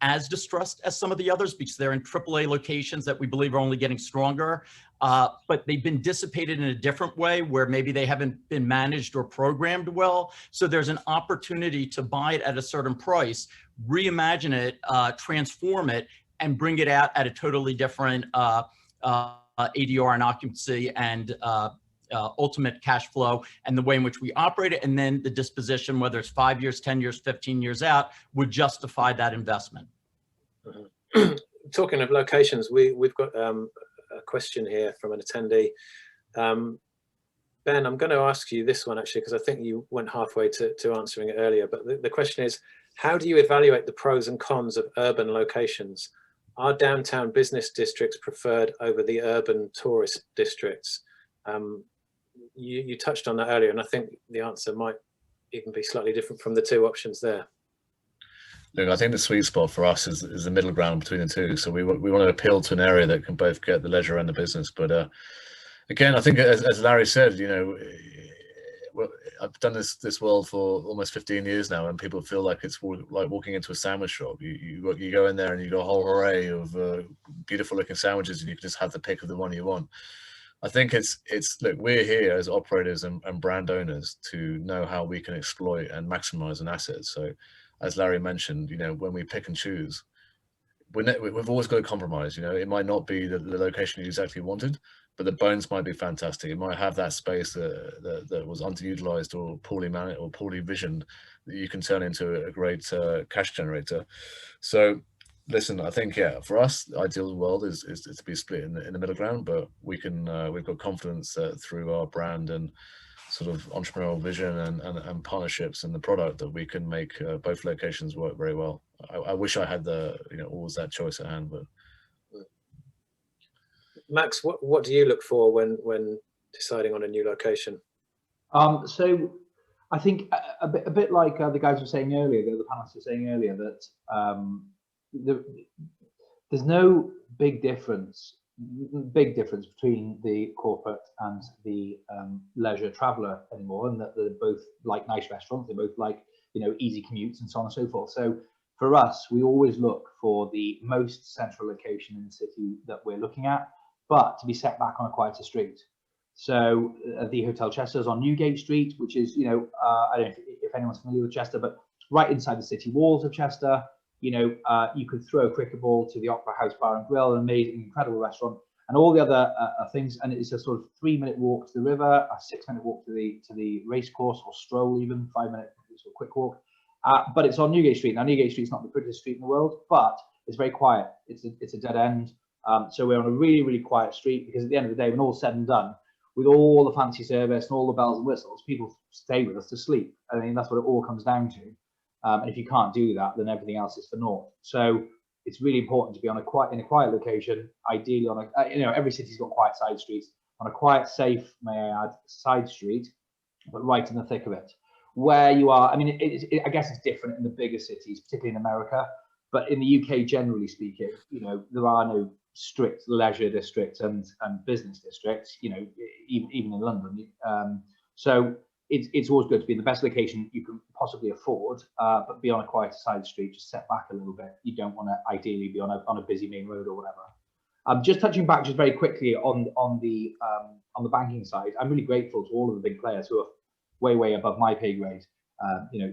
as distressed as some of the others because they're in AAA locations that we believe are only getting stronger, but they've been dissipated in a different way where maybe they haven't been managed or programmed well. So there's an opportunity to buy it at a certain price, reimagine it, transform it, and bring it out at a totally different ADR and occupancy and ultimate cash flow, and the way in which we operate it, and then the disposition, whether it's 5 years, 10 years, 15 years out, would justify that investment. Talking of locations, we've got a question here from an attendee. Ben, I'm going to ask you this one actually, because I think you went halfway to answering it earlier, but the question is, how do you evaluate the pros and cons of urban locations? Are downtown business districts preferred over the urban tourist districts? You touched on that earlier, and I think the answer might even be slightly different from the two options there. Look, I think the sweet spot for us is the middle ground between the two. So we want to appeal to an area that can both get the leisure and the business. But again, I think as Larry said, you know, I've done this world for almost 15 years now, and people feel like it's like walking into a sandwich shop. You go in there and you got a whole array of beautiful looking sandwiches, and you can just have the pick of the one you want. I think it's look, we're here as operators and brand owners to know how we can exploit and maximize an asset. So as Larry mentioned, you know, when we pick and choose, we've always got to compromise. You know, it might not be the location you exactly wanted, but the bones might be fantastic. It might have that space that was underutilized or poorly managed or poorly visioned that you can turn into a great cash generator. So listen, I think, yeah, for us, the ideal world is to be split in the middle ground, but we can, we've got confidence through our brand and sort of entrepreneurial vision and partnerships in the product that we can make both locations work very well. I wish I had always that choice at hand, but. Max, what do you look for when deciding on a new location? So I think a bit like the guys were saying earlier, the panelists were saying earlier, that there's no big difference between the corporate and the leisure traveller anymore, and that they're both like nice restaurants, they both like easy commutes and so on and so forth. So for us, we always look for the most central location in the city that we're looking at, but to be set back on a quieter street. So the Hotel Chester is on Newgate Street, which is, I don't know if anyone's familiar with Chester, but right inside the city walls of Chester. You could throw a cricket ball to the Opera House Bar and Grill, an amazing, incredible restaurant, and all the other things. And it's a sort of 3-minute walk to the river, a 6-minute walk to the race course, or stroll even, 5-minute sort of quick walk. But it's on Newgate Street. Now, Newgate Street's not the prettiest street in the world, but it's very quiet. It's a dead end. So we're on a really, really quiet street, because at the end of the day, when all's said and done, with all the fancy service and all the bells and whistles, people stay with us to sleep. I mean, that's what it all comes down to. And if you can't do that, then everything else is for naught. So it's really important to be in a quiet location, ideally on every city's got quiet side streets, on a quiet, safe, may I add, side street, but right in the thick of it. Where you are, I mean, I guess it's different in the bigger cities, particularly in America, but in the UK, generally speaking, there are no strict leisure districts and business districts, even in London. So it's always good to be in the best location you can possibly afford, but be on a quieter side street, just set back a little bit. You don't want to ideally be on a busy main road or whatever. Just touching back just very quickly on the banking side, I'm really grateful to all of the big players who are way above my pay grade,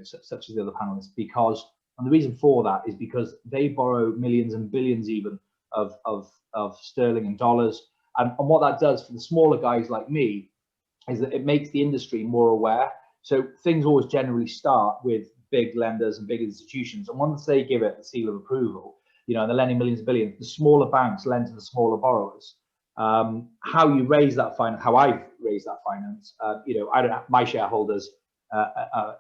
such as the other panelists, and the reason for that is because they borrow millions and billions even of sterling and dollars, and what that does for the smaller guys like me is that it makes the industry more aware. So things always generally start with big lenders and big institutions, and once they give it the seal of approval, and they're lending millions and billions, the smaller banks lend to the smaller borrowers. How you raise that finance, how I've raised that finance, I don't have, my shareholders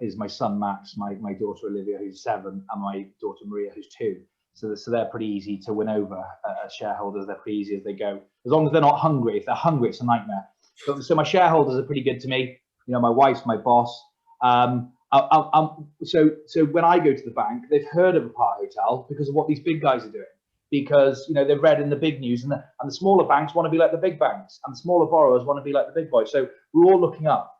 is my son Max, my daughter Olivia, who's 7, and my daughter Maria, who's 2. So they're pretty easy to win over as shareholders. They're pretty easy as they go, as long as they're not hungry. If they're hungry, it's a nightmare. So my shareholders are pretty good to me. My wife's my boss. So when I go to the bank, they've heard of Apart Hotel because of what these big guys are doing. Because they've read in the big news, and the smaller banks want to be like the big banks, and the smaller borrowers want to be like the big boys. So we're all looking up.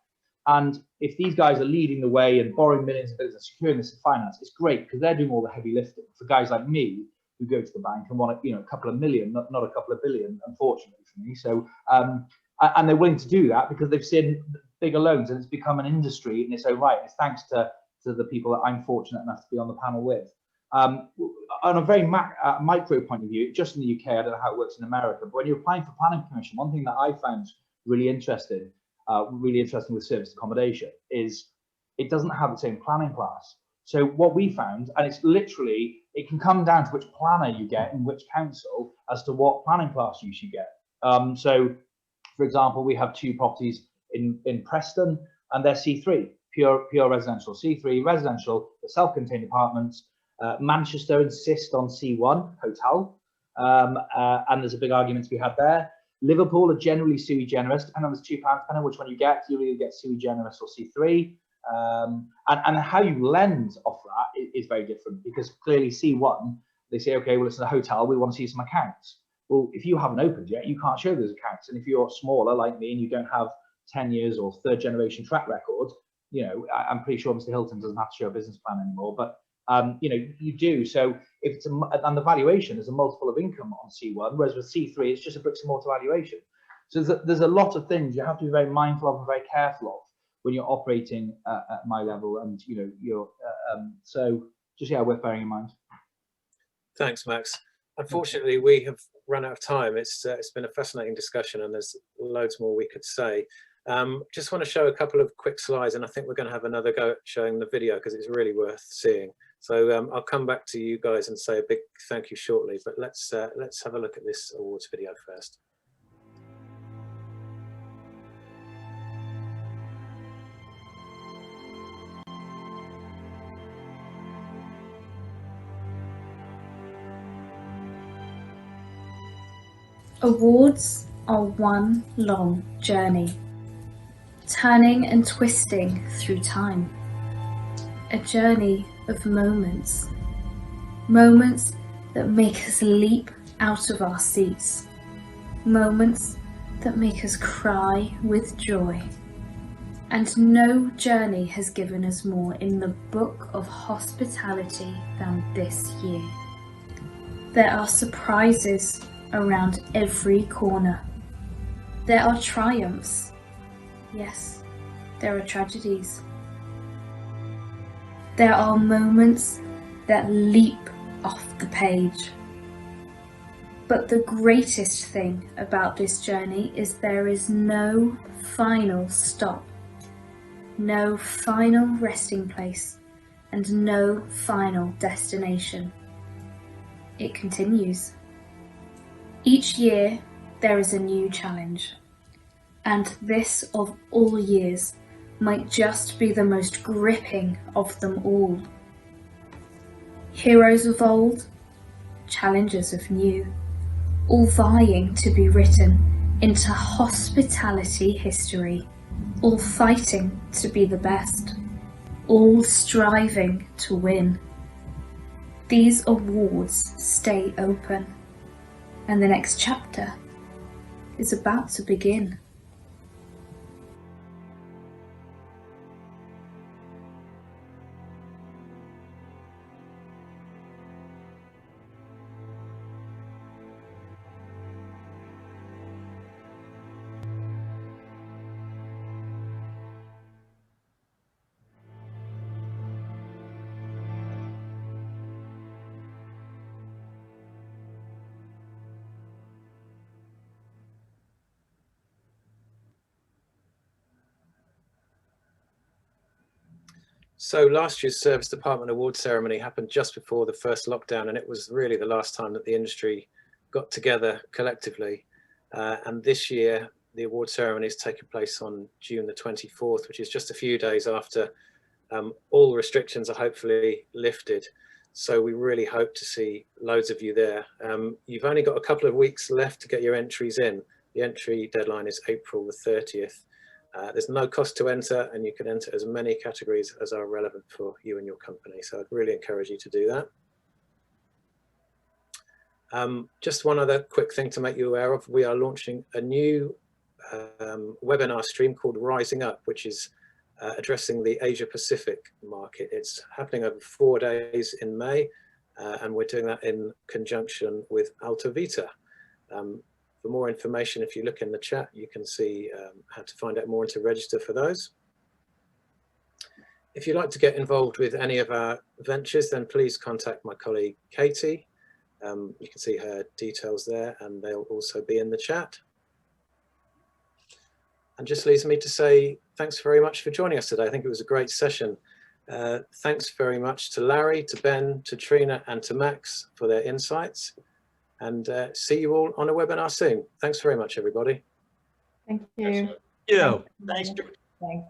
And if these guys are leading the way and borrowing millions of billions and securing this in finance, it's great because they're doing all the heavy lifting. For guys like me who go to the bank and want a couple of million, not a couple of billion, unfortunately for me. So and they're willing to do that because they've seen bigger loans, and it's become an industry in its own right. It's thanks to the people that I'm fortunate enough to be on the panel with. On a very micro point of view, just in the UK, I don't know how it works in America, but when you're applying for planning permission, one thing that I found really interesting with service accommodation is it doesn't have its own planning class. So what we found, and it's literally, it can come down to which planner you get in which council as to what planning class you should get. So, for example, we have 2 properties in Preston, and they're C3, pure residential. C3 residential, the self-contained apartments. Manchester insist on C1 hotel, and there's a big argument to be had there. Liverpool are generally sui generis, depending on the £2, depending on which one you get. You either get sui generis or C3, and how you lend off that is very different, because clearly C1, they say, okay, well, it's a hotel, we want to see some accounts. Well, if you haven't opened yet, you can't show those accounts, and if you're smaller like me and you don't have 10 years or 3rd generation track record, I'm pretty sure Mr. Hilton doesn't have to show a business plan anymore, but you do. So if it's and the valuation is a multiple of income on C1, whereas with C3, it's just a bricks and mortar valuation. So there's a lot of things you have to be very mindful of and very careful of when you're operating at my level, and so just worth bearing in mind. Thanks, Max. Unfortunately, we have run out of time. It's been a fascinating discussion, and there's loads more we could say. Just want to show a couple of quick slides, and I think we're going to have another go at showing the video because it's really worth seeing. So I'll come back to you guys and say a big thank you shortly, but let's have a look at this awards video first. Awards are one long journey, turning and twisting through time. A journey of moments, moments that make us leap out of our seats, moments that make us cry with joy. And no journey has given us more in the book of hospitality than this year. There are surprises around every corner. There are triumphs. Yes, there are tragedies. There are moments that leap off the page. But the greatest thing about this journey is there is no final stop, no final resting place, and no final destination. It continues. Each year there is a new challenge, and this of all years might just be the most gripping of them all. Heroes of old, challengers of new, all vying to be written into hospitality history, all fighting to be the best, all striving to win. These awards stay open, and the next chapter is about to begin. So last year's Service Department Award ceremony happened just before the first lockdown, and it was really the last time that the industry got together collectively. And this year, the award ceremony is taking place on June the 24th, which is just a few days after all restrictions are hopefully lifted. So we really hope to see loads of you there. You've only got a couple of weeks left to get your entries in. The entry deadline is April the 30th. There's no cost to enter, and you can enter as many categories as are relevant for you and your company. So I'd really encourage you to do that. Just one other quick thing to make you aware of. We are launching a new webinar stream called Rising Up, which is addressing the Asia Pacific market. It's happening over 4 days in May, and we're doing that in conjunction with Alta Vita. For more information, if you look in the chat, you can see how to find out more and to register for those. If you'd like to get involved with any of our ventures, then please contact my colleague Katie. You can see her details there, and they'll also be in the chat. And just leaves me to say thanks very much for joining us today. I think it was a great session. Thanks very much to Larry, to Ben, to Trina, and to Max for their insights. And see you all on a webinar soon. Thanks very much, everybody. Thank you. Thanks. Thanks.